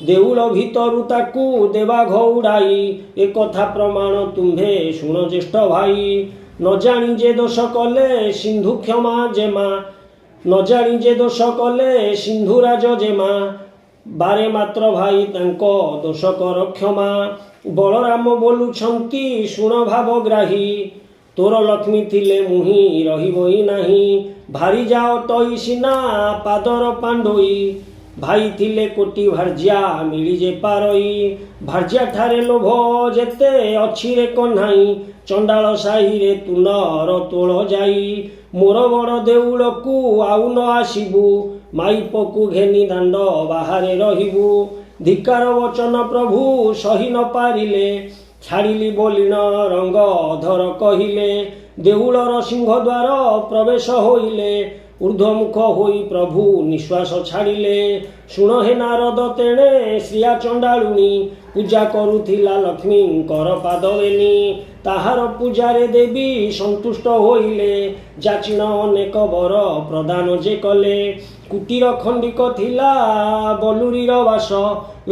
ଦେଉଳ ଭିତରୁ ତାକୁ ଦେବା ଘଉଡ଼ାଇ, ଏକଥା ପ୍ରମାଣ ତୁମ୍ଭେ ଶୁଣ ଜ୍ୟେଷ୍ଠ ଭାଇ। ନ ଜାଣି ଯେ ଦୋଷ କଲେ ସିନ୍ଧୁ କ୍ଷମା ଜେମା, ନ ଜାଣି ଯେ ଦୋଷ କଲେ ସିନ୍ଧୁରାଜ ଜେମା। ବାରେ ମାତ୍ର ଭାଇ ତାଙ୍କ ଦୋଷ କର କ୍ଷମା। ବଳରାମ ବୋଲୁଛନ୍ତି ଶୁଣ ଭାବଗ୍ରାହୀ, ତୋର ଲକ୍ଷ୍ମୀ ଥିଲେ ମୁହିଁ ରହିବଇ ନାହିଁ। ଭାରିଜା ଅଟଇ ସିନା ପାଦର ପାଣ୍ଡୋଇ, ଭାଇ ଥିଲେ କୋଟି ଭାର୍ଯ୍ୟା ମିଳି ଯେ ପାରଇ। ଭାର୍ଯ୍ୟା ଠାରେ ଲୋଭ ଯେତେ ଅଛିରେ କହ୍ନାଇ, ଚଣ୍ଡାଳ ସାହିରେ ତୁ ନର ତୋଳ ଯାଇ। ମୋର ବଡ଼ ଦେଉଳକୁ ଆଉ ନ ଆସିବୁ, ମାଇପକୁ ଘେନି ଦାଣ୍ଡ ବାହାରେ ରହିବୁ। ଧିକାର ବଚନ ପ୍ରଭୁ ସହି ନ ପାରିଲେ, ଛାଡ଼ିଲି ବୋଲିଣ ରଙ୍ଗ ଅଧର କହିଲେ। ଦେଉଳର ସିଂହଦ୍ୱାର ପ୍ରବେଶ ହୋଇଲେ, ଊର୍ଦ୍ଧ୍ୱମୁଖ ହୋଇ ପ୍ରଭୁ ନିଶ୍ୱାସ ଛାଡ଼ିଲେ। ଶୁଣ ହେ ନାରଦ ତେଣେ ଶ୍ରିୟା ଚଣ୍ଡାଳୁଣୀ, ପୂଜା କରୁଥିଲା ଲକ୍ଷ୍ମୀଙ୍କର ପାଦବେନି। ତାହାର ପୂଜାରେ ଦେବୀ ସନ୍ତୁଷ୍ଟ ହୋଇଲେ, ଯାଚିଣ ଅନେକ ବର ପ୍ରଦାନ ଯେ କଲେ। କୁଟୀର ଖଣ୍ଡିକ ଥିଲା ବଲୁରୀର ବାସ,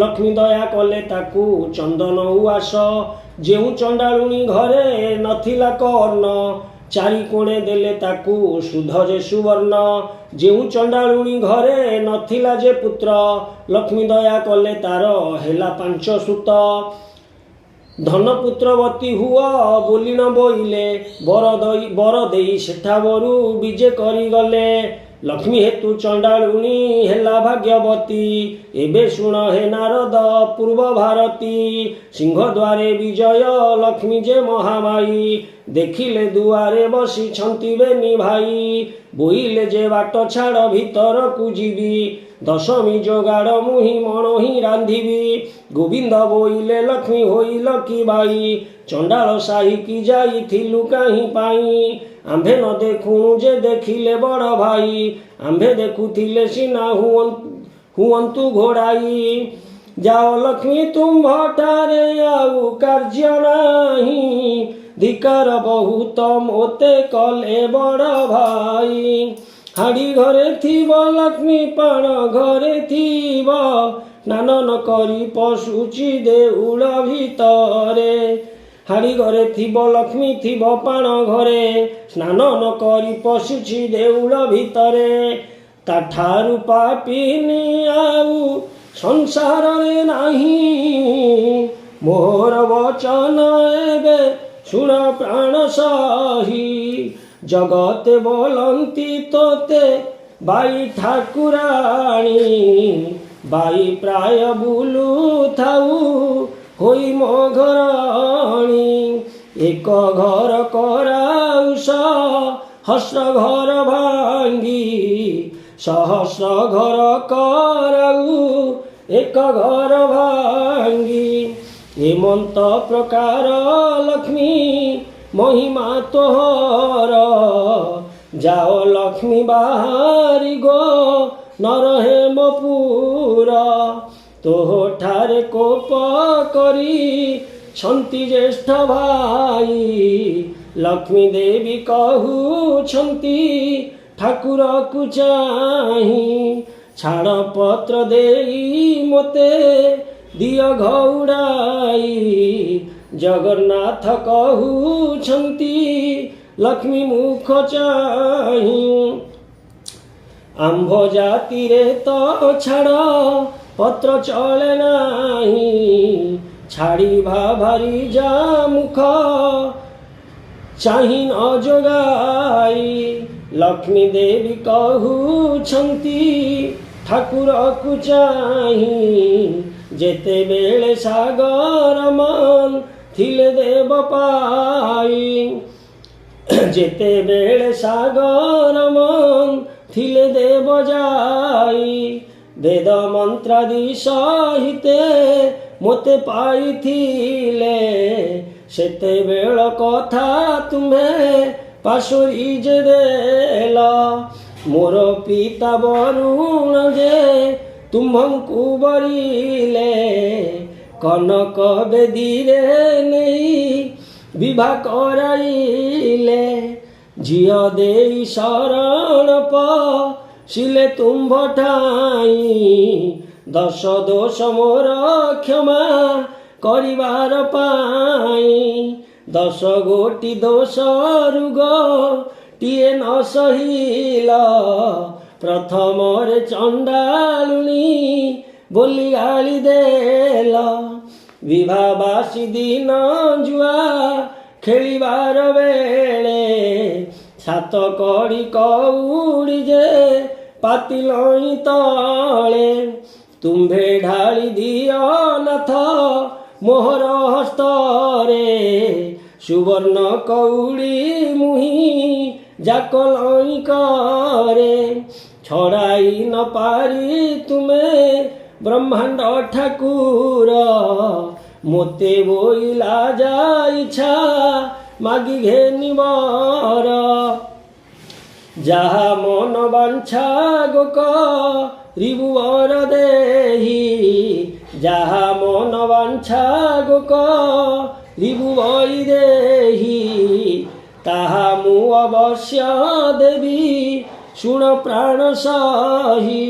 ଲକ୍ଷ୍ମୀ ଦୟା କଲେ ତାକୁ ଚନ୍ଦନ ଉଆସ। ଯେଉଁ ଚଣ୍ଡାଳୁଣୀ ଘରେ ନଥିଲା କର୍ଣ୍ଣ, ଚାରି କୋଣେ ଦେଲେ ତାକୁ ସୁଧ ଯେ ସୁବର୍ଣ୍ଣ। ଯେଉଁ ଚଣ୍ଡାଳୁଣୀ ଘରେ ନଥିଲା ଯେ ପୁତ୍ର, ଲକ୍ଷ୍ମୀ ଦୟା କଲେ ତାର ହେଲା 5 ସୁତ। ଧନପୁତ୍ରବତୀ ହୁଅ ବୋଲିଣ ବୋଇଲେ, ବର ଦେଇ ସେଠା ବରୁ ବିଜେ କରିଗଲେ। ଲକ୍ଷ୍ମୀ ହେତୁ ଚଣ୍ଡାଳୁଣୀ ହେଲା ଭାଗ୍ୟବତୀ, ଏବେ ଶୁଣ ହେ ନାରଦ ପୂର୍ବ ଭାରତୀ। ସିଂହଦ୍ୱାରେ ବିଜୟ ଲକ୍ଷ୍ମୀ ଯେ ମହାମାଇ, ଦେଖିଲେ ଦୁଆରେ ବସିଛନ୍ତି ବେନି ଭାଇ। ବୋଇଲେ ଯେ ବାଟ ଛାଡ଼ ଭିତରକୁ ଯିବି, ଦଶମୀ ଯୋଗାଡ଼ ମୁହିଁ ମଣ ହିଁ ରାନ୍ଧିବି। ଗୋବିନ୍ଦ ବୋଇଲେ ଲକ୍ଷ୍ମୀ ହୋଇଲ କି ବାଇ, ଚଣ୍ଡାଳ ସାହିକି ଯାଇଥିଲୁ କାହିଁ ପାଇଁ। ଆମ୍ଭେ ନ ଦେଖୁଣୁ ଯେ ଦେଖିଲେ ବଡ଼ ଭାଇ, ଆମ୍ଭେ ଦେଖୁଥିଲେ ସିନା ହୁଅନ୍ତୁ ଘୋଡ଼ାଇ। ଯାଅ ଲକ୍ଷ୍ମୀ ତୁମ୍ଭଠାରେ ଆଉ କାର୍ଯ୍ୟ ନାହିଁ, ଧିକାର ବହୁତ ମୋତେ କଲେ ବଡ଼ ଭାଇ। ହାଡ଼ି ଘରେ ଥିବ ଲକ୍ଷ୍ମୀ ପାଣ ଘରେ ଥିବ, ସ୍ନାନ ନ କରି ପଶୁଛି ଦେଉଳ ଭିତରେ। ହାଡ଼ି ଘରେ ଥିବ ଲକ୍ଷ୍ମୀ ଥିବ ପାଣ ଘରେ, ସ୍ନାନ ନ କରି ପଶୁଛି ଦେଉଳ ଭିତରେ। ତାଠାରୁ ପାପିନୀ ଆଉ ସଂସାରରେ ନାହିଁ, ମୋର ବଚନ ଏବେ ଶୁଣ ପ୍ରାଣ ସହି। ଜଗତେ ବୋଲନ୍ତି ତୋତେ ବାଇ ଠାକୁରାଣୀ, ବାଇ ପ୍ରାୟ ବୁଲୁଥାଉ ହୋଇ ମୋ ଘରଣୀ। ଏକ ଘର କରାଉ ସହସ୍ର ଘର ଭାଙ୍ଗି, ସହସ୍ର ଘର କରାଉ ଏକ ଘର ଭାଙ୍ଗି। ଏମନ୍ତ ପ୍ରକାର ଲକ୍ଷ୍ମୀ ମହିମା ତୋହର, ଯାଅ ଲକ୍ଷ୍ମୀ ବାହାରି ଗୋ ନର ହେମପୁର। ତୋଠାରେ କୋପ କରି ଛନ୍ତି ଜ୍ୟେଷ୍ଠ ଭାଇ, ଲକ୍ଷ୍ମୀ ଦେବୀ କହୁଛନ୍ତି ଠାକୁରକୁ ଚାହିଁ। ଛାଡ଼ ପତ୍ର ଦେଇ ମୋତେ ଦିଅ ଘଉଡ଼ାଇ, ଜଗନ୍ନାଥ କହୁଛନ୍ତି ଲକ୍ଷ୍ମୀ ମୁଖ ଚାହିଁ। ଆମ୍ଭ ଜାତିରେ ତ ଛାଡ଼ ପତ୍ର ଚଳେ ନାହିଁ, ଛାଡ଼ିବା ଭାରିଜା ମୁଖ ଚାହିଁ ନ ଯୋଗାଇ। ଲକ୍ଷ୍ମୀ ଦେବୀ କହୁଛନ୍ତି ଠାକୁରକୁ ଚାହିଁ, ଯେତେବେଳେ ସାଗର ଥିଲେ ଦେବ ପାଇ। ଯେତେବେଳେ ସାଗର ମନ ଥିଲେ ଦେବ ଯାଇ। ବେଦ ମନ୍ତ୍ରାଦି ସହିତେ ମୋତେ ପାଇଥିଲେ। ସେତେବେଳ କଥା ତୁମେ ପାଶୋରି ଯେ ଦେଲ। ମୋର ପିତା ବରୁଣ ଯେ ତୁମ୍ଭଙ୍କୁ ବରିଲେ। କନକ ବେଦୀରେ ନେଇ ବିଭା କରାଇଲେ। ଝିଅ ଦେଇ ଶରଣ ପଶିଲେ ତୁମ୍ଭ ଠାଇଁ। ଦଶ ଦୋଷ ମୋର କ୍ଷମା କରିବାର ପାଇଁ। 10 ଗୋଟି ଦୋଷରୁ ଗୋଟିଏ ନ ସହିଲ। ପ୍ରଥମରେ ଚଣ୍ଡାଳୁଣୀ ବୋଲି ଗାଳି ଦେଲ। ବିଭାବାସୀ ଦିନ ଜୁଆ ଖେଳିବାର ବେଳେ। 7 କଡ଼ି କଉଡ଼ି ଯେ ପାତିଲଇଁ ତଳେ। ତୁମ୍ଭେ ଢାଳି ଦିଅ ନାଥ ମୋହର ହସ୍ତରେ। ସୁବର୍ଣ୍ଣ କଉଡ଼ି ମୁହିଁ ଯାକ ଲଇଁ କରେ। ଛଡ଼ାଇ ନ ପାରି ତୁମେ ବ୍ରହ୍ମାଣ୍ଡ ଠାକୁର। ମୋତେ ବୋଇଲା ଯାଇଛା ମାଗି ଘେନିବର। ଯାହା ମନ ବାଞ୍ଛା କରିବୁ ବର ଦେହି। ଯାହା ମନ ବାଞ୍ଛା କରିବୁ ବୈଦେହି। ତାହା ମୁଁ ଅବଶ୍ୟ ଦେବି ଶୁଣ ପ୍ରାଣ ସହି।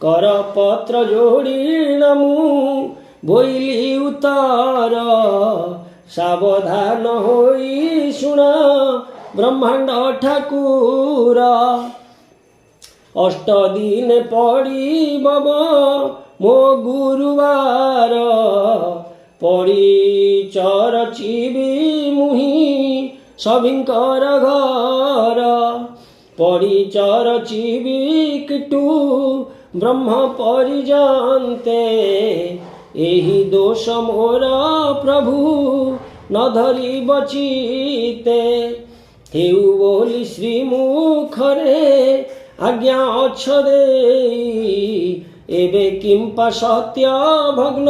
କରପତ୍ର ଯୋଡ଼ିଣ ମୁଁ ବୋଇଲି ଉତ୍ତର। ସାବଧାନ ହୋଇ ଶୁଣ ବ୍ରହ୍ମାଣ୍ଡ ଠାକୁର। 8 ଦିନେ ପଡ଼ିବ ମୋ ଗୁରୁବାର। ପଡ଼ିଚର ଚିବି ମୁହିଁ ସଭିଙ୍କର ଘର। ପଡ଼ିଚର ଚିବି କିଟୁ ବ୍ରହ୍ମ ପରିଜନ୍ତେ। ଏହି ଦୋଷ ମୋର ପ୍ରଭୁ ନ ଧରି ବଚିତେ। ହେଉ ବୋଲି ଶ୍ରୀମୁଖରେ ଆଜ୍ଞା ଅଛ ଦେଇ। ଏବେ କିମ୍ପା ସତ୍ୟ ଭଗ୍ନ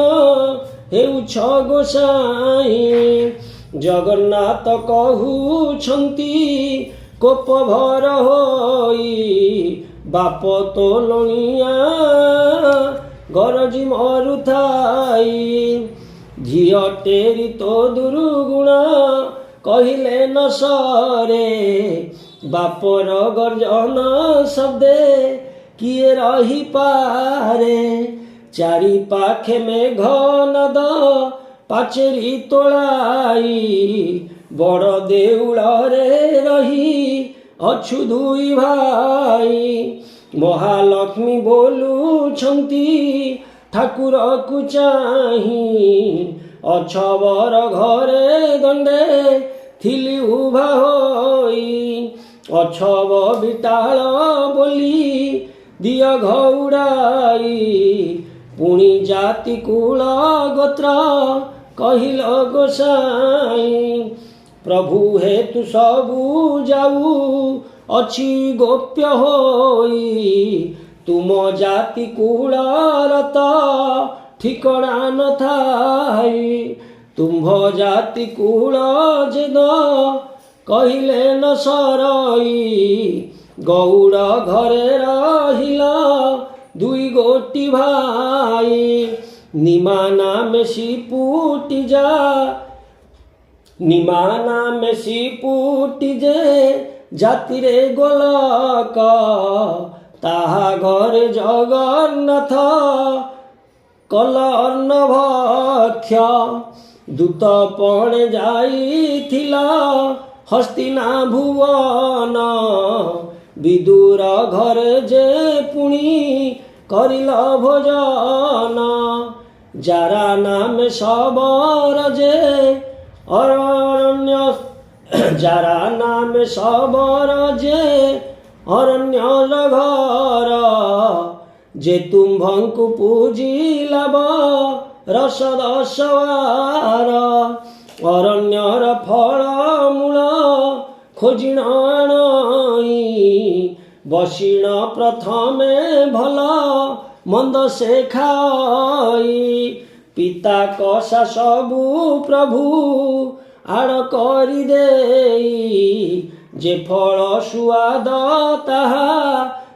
ହେଉଛ ଗୋସାଇଁ। ଜଗନ୍ନାଥ କହୁଛନ୍ତି କୋପ ଭର ହୋଇ। ବାପ ତୋଲଣିଆ ଗରଜି ମରୁଥାଇ। ଝିଅ ଟେରି ତୋ ଦୁର୍ଗୁଣ କହିଲେ ନ ସରେ। ବାପର ଗର୍ଜନ ଶବ୍ଦେ କିଏ ରହିପାରେ। ଚାରି ପାଖେ ମେଘ ନଦ ପାଚେରୀ ତୋଳାଇ। ବଡ଼ ଦେଉଳରେ ରହି ଅଛୁ ଦୁଇ ଭାଇ। ମହାଲକ୍ଷ୍ମୀ ବୋଲୁଛନ୍ତି ଠାକୁରକୁ ଚାହିଁ। ଅଛବର ଘରେ ଦଣ୍ଡେ ଥିଲି ଉଭା ହୋଇ। ଅଛବ ବିଟାଳ ବୋଲି ଦିଅ ଘଉଡ଼ାଇ। ପୁଣି ଜାତି କୁଳ ଗୋତ୍ର କହିଲ ଗୋସାଇଁ। ପ୍ରଭୁ ହେତୁ ସବୁ ଯାଉ ଅଛି ଗୋପ୍ୟ ହୋଇ। ତୁମ ଜାତି କୁଳର ତ ଠିକଣା ନଥାଇ। ତୁମ୍ଭ ଜାତି କୁଳ ଯେଦ କହିଲେ ନ ସରଇ। ଗଉଡ଼ ଘରେ ରହିଲ ଦୁଇ ଗୋଟି ଭାଇ। ନିମା ନାମେ ଶିପୁଟି ଯା ନିମା ନାମେ ଶିପୁଟି ଯେ ଜାତିରେ ଗୋଲକ। ତାହା ଘରେ ଜଗନ୍ନାଥ କଲ ଅନ୍ନଭକ୍ଷ। ଦୂତ ପଣେ ଯାଇଥିଲା ହସ୍ତିନା ଭୁବନ। ବିଦୁର ଘରେ ଯେ ପୁଣି କରିଲ ଭୋଜନ। ଯାରା ନାମେ ଶବର ଯେ ଅରଣ୍ୟ। ଯାରା ନାମେ ଶବର ଯେ ଅରଣ୍ୟର ଘର। ଯେ ତୁମ୍ଭଙ୍କୁ ପୂଜିଲା ରସ 10 ବାର। ଅରଣ୍ୟର ଫଳମୂଳ ଖୋଜିଣ ଆଣଇ ବସିଣ ପ୍ରଥମେ ଭଲ ମନ୍ଦ ସେ ଖାଇ ପିତା କଷା ସବୁ ପ୍ରଭୁ ଆଡ଼ କରିଦେଇ ଯେ ଫଳ ସୁଆଦ ତାହା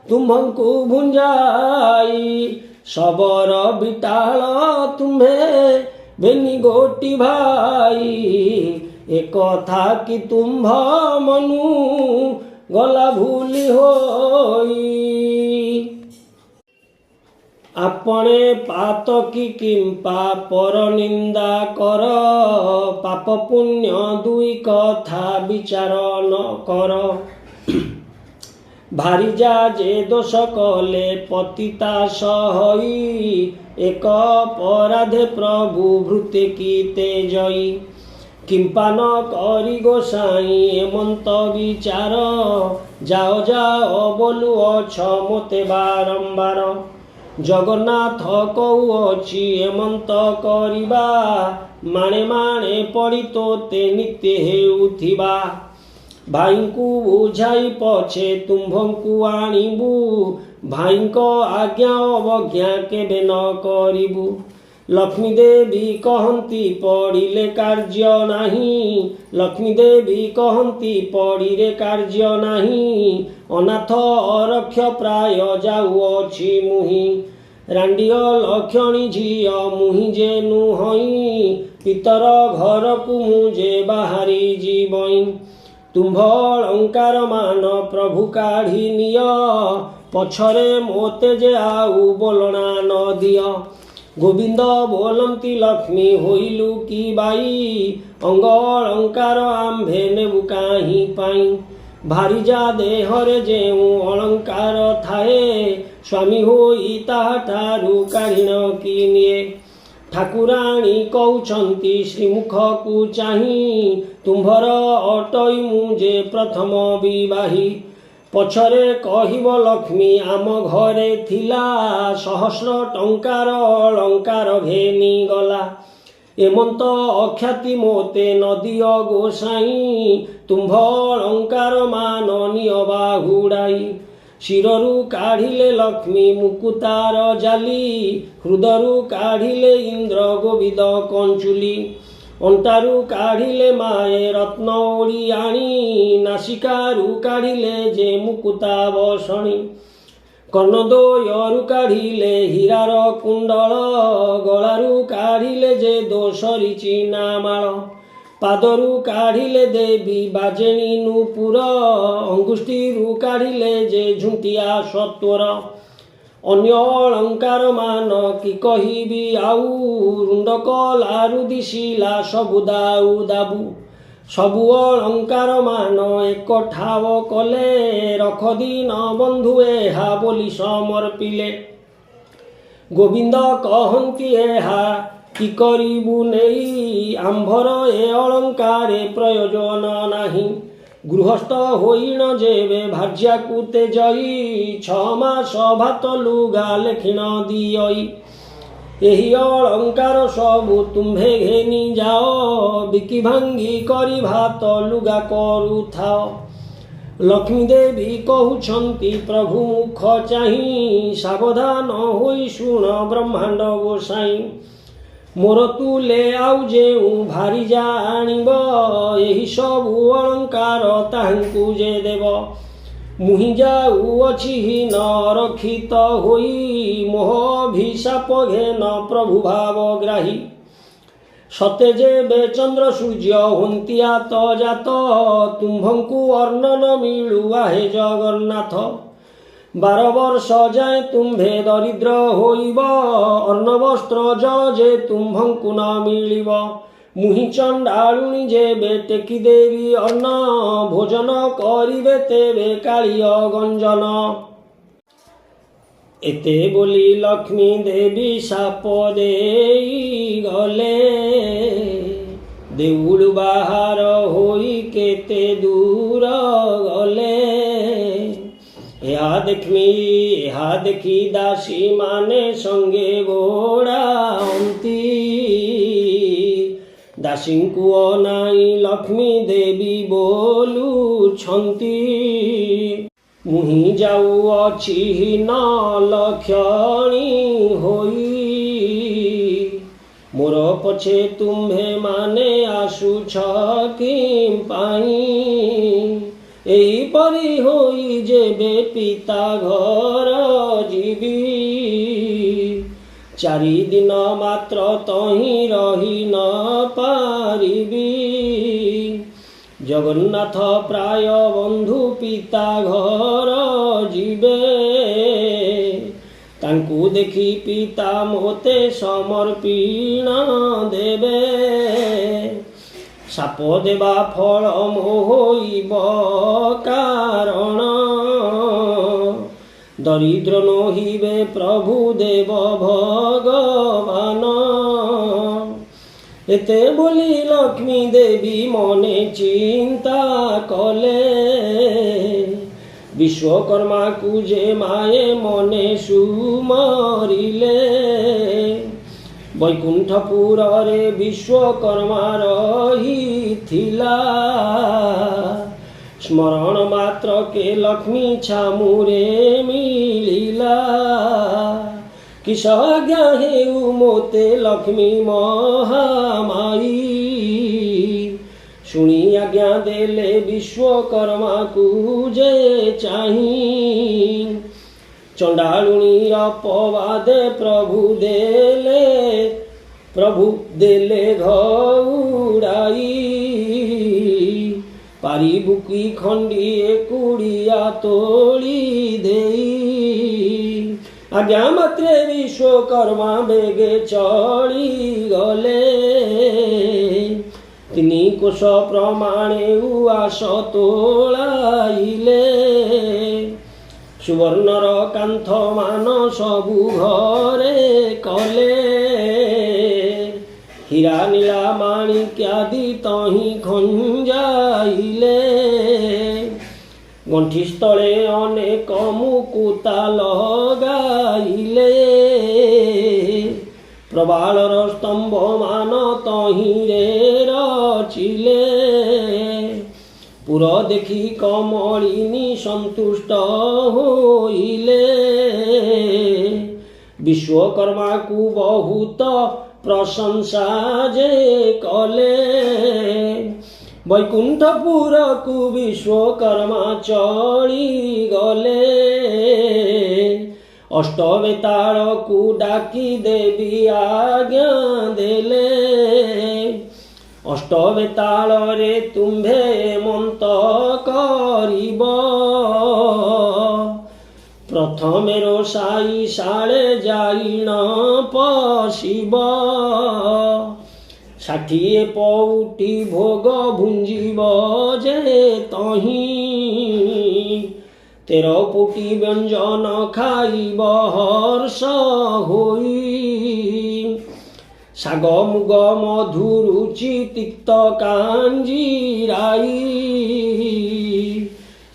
ତୁମ୍ଭଙ୍କୁ ଭୁଞ୍ଜାଇ ଶବର ବିଟାଳ ତୁମ୍ଭେ ବେନି ଗୋଟି ଭାଇ ଏକଥା କି ତୁମ୍ଭ ମନୁ ଗଲା ଭୁଲି ହୋଇ आपणे पातकी किंपा पर निंदा कर पाप पुण्य दुई कथा विचार न कर भारी जा जे दोष कले पतिता सहई एक पराधे प्रभु भृते की तेजई किंपा न करी गोसाई एमंत विचार जाओ जाओ बोलु अछ मोते बारंबार जगन्नाथ कौअछि एमंत करिबा माणे माणे पड़ी तोते नित्य हेउथिबा भाईଙ୍କୁ बुझाई पछे तुम्भଙ୍କୁ आनिबु भाईଙ୍କ आज्ञा अवज्ञा केबे न करिबु लक्ष्मी देवी कहती पड़िले कार्य नाही लक्ष्मी देवी कहती पड़िले कार्य नाही अनाथ अरक्ष प्राय जाऊअछि मुहि रांडिय लक्षणी झिय मुहि जे नुहई पितर घर को मुझे बाहरी जीवई तुम्भ अलंकार मान प्रभु काढ़ी निय पछरे मोते जे आउ बोलना न दिय गोविंद बोलंती लक्ष्मी होइलु की बाई अंग अलंकार आंभे नेबु काहि पाई भारी जा देहरे जेउ अलंकार थाए स्वामी होई ताहाठारु काढ़ी न कि निए ठाकुराणी कहउछंती श्रीमुख को चाही तुम्भर अटई मुझे प्रथम विवाही पछरे कहिब लक्ष्मी आम घरे थिला सहस्र टंकार अलंकार घेनी गला एमंत अख्याति मोते नदिय गोसाई तुम्भ अलंकार मान निय बाहुड़ाई शिररु काढ़िले लक्ष्मी मुकुतार जाली हृदरु काढ़िले इंद्र गोविद कंचुली अंटारू काढ़िले माए रत्न ओढ़ी आनी नासिकारु काढ़िले जे मुकुता बसणी कर्णद्वयरु काढ़िले हीरार कुंडल गलारू काढ़िले जे दोषरी चिनामाळ पादरु काढ़िले देवी बाजेणी नूपुर अंगुष्ठीरु काढ़िले जे झुंटिया सत्वर अन्य अलंकार मान कि कहिबी आउ रुंडक लारु दिशिला सबु दाउ दाबु सबु अलंकार मान एक ठाव कले रख दिन बंधु एहा बोली समर्पिले गोविंद कहंती एहा कि करिबु नेई आंभर ए अलंकारे प्रयोजन नाही गृहस्थ होइण जेबे भार्या कुते जई 6 मास भात लुगा लेखिण दियई एही अलंकार सबु तुम्भे घेनी जाओ बिकी भांगी करी भात लुगा करू थाओ लक्ष्मी देवी कहउछंती प्रभु मुख चाही सावधान होई शुण ब्रह्मांड गोसाई मोर तुले आउ जेउ भारी जा आनिब एही सबु अलंकार ताहांकु जे देव मुहि जाउअछि न रक्षित होई मोह अभिशाप घेन प्रभु भावग्राही सते जेबे चंद्र सूर्य हुंतिया त जात तुम्भंकु अर्णन मिलुआ हे जगन्नाथ 12 वर्ष जाए तुम्भे दरिद्र होइब अन्न वस्त्र जल जे तुम्भंकु न मिलिब मुहि चंडालुणी जेबे टेकी देवी अन्न भोजन करिबे तेबे कालिय गंजन एते बोली लक्ष्मी देवी शाप देई गले देउल बाहर होई केते दूर गले यहाँ देखी दासी माने संगे घोड़ा ଦାସୀଙ୍କୁ ଅନାଇ ଲକ୍ଷ୍ମୀ ଦେବୀ ବୋଲୁଛନ୍ତି, ମୁହିଁ ଯାଉଅଛି ହୀନ ଲକ୍ଷଣୀ ହୋଇ, ମୋର ପଛେ ତୁମ୍ଭେ ମାନେ ଆସୁଛ କି ପାଇଁ? ଏହିପରି ହୋଇ ଯେବେ ପିତା ଘର ଯିବି, 4 ଦିନ ମାତ୍ର ତହିଁ ରହି ନ ପାରିବି। ଜଗନ୍ନାଥ ପ୍ରାୟ ବନ୍ଧୁ ପିତା ଘର ଯିବେ, ତାଙ୍କୁ ଦେଖି ପିତା ମୋତେ ସମର୍ପଣ ଦେବେ। ସାପ ଦେବା ଫଳ ମୋ ହୋଇବ କାରଣ, ଦରିଦ୍ର ନୋହିବେ ପ୍ରଭୁ ଦେବ ଭଗବାନ। ଏତେ ବୋଲି ଲକ୍ଷ୍ମୀ ଦେବୀ ମନେ ଚିନ୍ତା କଲେ, ବିଶ୍ୱକର୍ମାକୁ ଯେ ମାଏ ମନେ ସୁମରିଲେ। ବୈକୁଣ୍ଠପୁରରେ ବିଶ୍ୱକର୍ମା ରହିଥିଲା, ସ୍ମରଣ ମାତ୍ରକେ ଲକ୍ଷ୍ମୀ ଛାମୁରେ ମିଳିଲା। କିସ ଆଜ୍ଞା ହେଉ ମୋତେ ଲକ୍ଷ୍ମୀ ମହାମାଇ, ଶୁଣି ଆଜ୍ଞା ଦେଲେ ବିଶ୍ୱକର୍ମାକୁ ଯେ ଚାହିଁ। ଚଣ୍ଡାଳୁଣୀ ଅପବାଦେ ପ୍ରଭୁ ଦେଲେ ଘଉଡ଼ାଇ, ପାରିବୁ କି ଖଣ୍ଡିଏ କୁଡ଼ିଆ ତୋଳି ଦେଇ। ଆଜ୍ଞା ମାତ୍ରେ ବିଶ୍ୱକର୍ମା ବେଗେ ଚଳିଗଲେ, 3 କୋଶ ପ୍ରମାଣେ ଉଆସ ତୋଳାଇଲେ। ସୁବର୍ଣ୍ଣର କାନ୍ଥ ମାନ ସବୁ ଘରେ କଲେ, ହୀରା ନୀଳା ମାଣିକ୍ୟାଦି ତହିଁ ଖଞ୍ଜାଇଲେ। ଗଣ୍ଠିସ୍ଥଳେ ଅନେକ ମୁକୁତା ଲଗାଇଲେ, ପ୍ରବାଳର ସ୍ତମ୍ଭ ମାନ ତହିଁରେ ରଚିଲେ। ପୁର ଦେଖି କମଳିନୀ ସନ୍ତୁଷ୍ଟ ହୋଇଲେ, ବିଶ୍ୱକର୍ମାକୁ ବହୁତ ପ୍ରଶଂସା ଯେ କଲେ। ବୈକୁଣ୍ଠପୁରକୁ ବିଶ୍ୱକର୍ମା ଚଳିଗଲେ, ଅଷ୍ଟବେତାଳକୁ ଡାକି ଦେବୀ ଆଜ୍ଞା ଦେଲେ। ଅଷ୍ଟବେତାଳରେ ତୁମ୍ଭେ ମନ୍ତ କରିବ, ପ୍ରଥମେ ରୋଷାଇ ଶାଳେ ଯାଇଣ ପଶିବ। 60 ପଉଟି ଭୋଗ ଭୁଞ୍ଜିବ ଯେ ତହିଁ, 13 ପଉଟି ବ୍ୟଞ୍ଜନ ଖାଇବ ହର୍ଷ ହୋଇ। ଶାଗ ମୁଗ ମଧୁ ରୁଚି ତିକ୍ତ କାଞ୍ଜିରାଇ,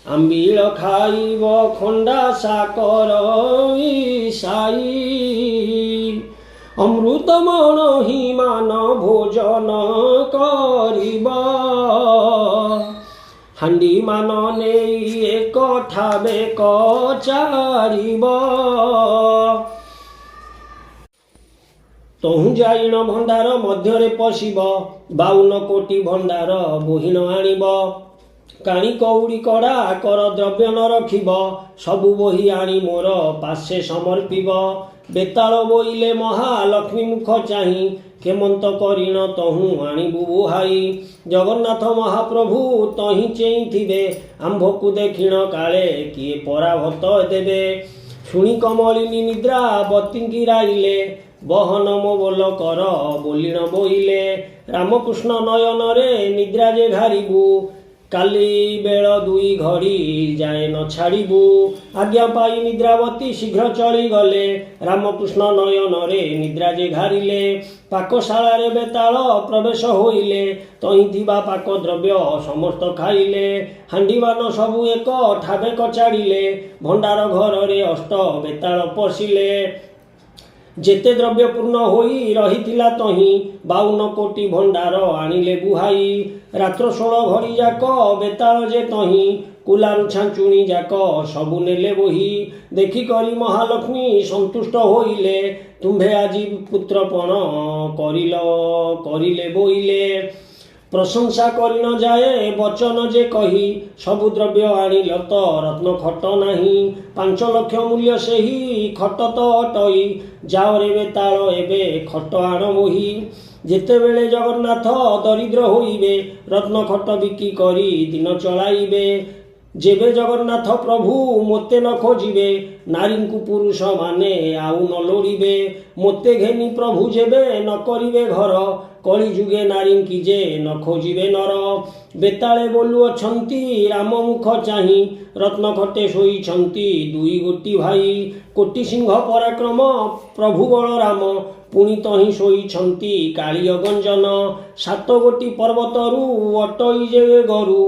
ଆମ୍ବିଳ ଖାଇବ ଖଣ୍ଡା ସାକର ମିଶାଇ। ଅମୃତମଣ ହିମାନ ଭୋଜନ କରିବ, ହାଣ୍ଡି ମାନ ନେଇ ଏକଠା ବେକ ଚାରିବ। ତହୁଁ ଯାଇଣ ଭଣ୍ଡାର ମଧ୍ୟରେ ପଶିବ, 52 କୋଟି ଭଣ୍ଡାର ବୋହିଣ ଆଣିବ। କାଣି କଉଡ଼ି କଡ଼ା କର ଦ୍ରବ୍ୟ ନ ରଖିବ, ସବୁ ବୋହି ଆଣି ମୋର ପାଶେ ସମର୍ପିବ। ବେତାଳ ବୋଇଲେ ମହାଲକ୍ଷ୍ମୀ ମୁଖ ଚାହିଁ, କେମନ୍ତ କରିଣ ତହୁଁ ଆଣିବୁ ବୁହାଇ। ଜଗନ୍ନାଥ ମହାପ୍ରଭୁ ତହିଁ ଚେଇଁଥିବେ, ଆମ୍ଭକୁ ଦେଖିଣ କାଳେ କିଏ ପରାଭତ ଦେବେ। ଶୁଣି କମଳିନୀ ନିଦ୍ରା ବତିଙ୍କିରାଇଲେ, ବହନ ମୋ ବୋଲ କର ବୋଲିଣ ବୋଇଲେ। ରାମକୃଷ୍ଣ ନୟନରେ ନିଦ୍ରା ଯେ ଘାରିବୁ, କାଲି ବେଳ 2 ଘଡ଼ି ଯାଏ ନ ଛାଡ଼ିବୁ। ଆଜ୍ଞା ପାଇ ନିଦ୍ରାବତୀ ଶୀଘ୍ର ଚଳିଗଲେ, ରାମକୃଷ୍ଣ ନୟନରେ ନିଦ୍ରା ଯେ ଘାରିଲେ। ପାକଶାଳାରେ ବେତାଳ ପ୍ରବେଶ ହୋଇଲେ, ତହିଁ ଥିବା ପାକ ଦ୍ରବ୍ୟ ସମସ୍ତ ଖାଇଲେ। ହାଣ୍ଡିମାନ ସବୁ ଏକ ଠାବେ କଚାଡ଼ିଲେ, ଭଣ୍ଡାର ଘରରେ ଅଷ୍ଟ ବେତାଳ ପଶିଲେ। ଯେତେ ଦ୍ରବ୍ୟ ପୂର୍ଣ୍ଣ ହୋଇ ରହିଥିଲା ତହିଁ 52 କୋଟି ଭଣ୍ଡାର ଆଣିଲେ ବୁହାଇ। ରାତ୍ର 16 ଘଡ଼ି ଯାକ ବେତାଳ ଯେ ତହିଁ କୁଲାରୁ ଛାଞ୍ଚୁଣି ଯାକ ସବୁ ନେଲେ ବୋହି। ଦେଖିକରି ମହାଲକ୍ଷ୍ମୀ ସନ୍ତୁଷ୍ଟ ହୋଇଲେ ତୁମ୍ଭେ ଆଜି ପୁତ୍ରପଣ କରିଲେ ବୋଇଲେ। ପ୍ରଶଂସା କରି ନ ଯାଏ ବଚନ ଯେ କହି ସବୁ ଦ୍ରବ୍ୟ ଆଣିଲ ତ ରତ୍ନ ଖଟ ନାହିଁ। 5 ଲକ୍ଷ ମୂଲ୍ୟ ସେହି ଖଟ ତ ଅଟଇ ଯାଅ ରେ ବେତାଳ ଏବେ ଖଟ ଆଣ ବୋହି। ଯେତେବେଳେ ଜଗନ୍ନାଥ ଦରିଦ୍ର ହୋଇବେ ରତ୍ନ ଖଟ ବିକି କରି ଦିନ ଚଳାଇବେ। ଯେବେ ଜଗନ୍ନାଥ ପ୍ରଭୁ ମୋତେ ନ ଖୋଜିବେ ନାରୀଙ୍କୁ ପୁରୁଷ ମାନେ ଆଉ ନ ଲୋଡ଼ିବେ। ମୋତେ ଘେନି ପ୍ରଭୁ ଯେବେ ନ କରିବେ ଘର କଳି ଯୁଗେ ନାରୀଙ୍କି ଯେ ନ ଖୋଜିବେ ନର। ବେତାଳେ ବୋଲୁଅଛନ୍ତି ରାମ ମୁଖ ଚାହିଁ ରତ୍ନ ଖଟେ ଶୋଇଛନ୍ତି 2 ଗୋଟି ଭାଇ। କୋଟି ସିଂହ ପରାକ୍ରମ ପ୍ରଭୁ ବଳରାମ ପୁଣି ତହିଁ ଶୋଇଛନ୍ତି କାଳିୟ ଗଞ୍ଜନ। 7 ଗୋଟି ପର୍ବତରୁ ଅଟଇ ଯେ ଗରୁ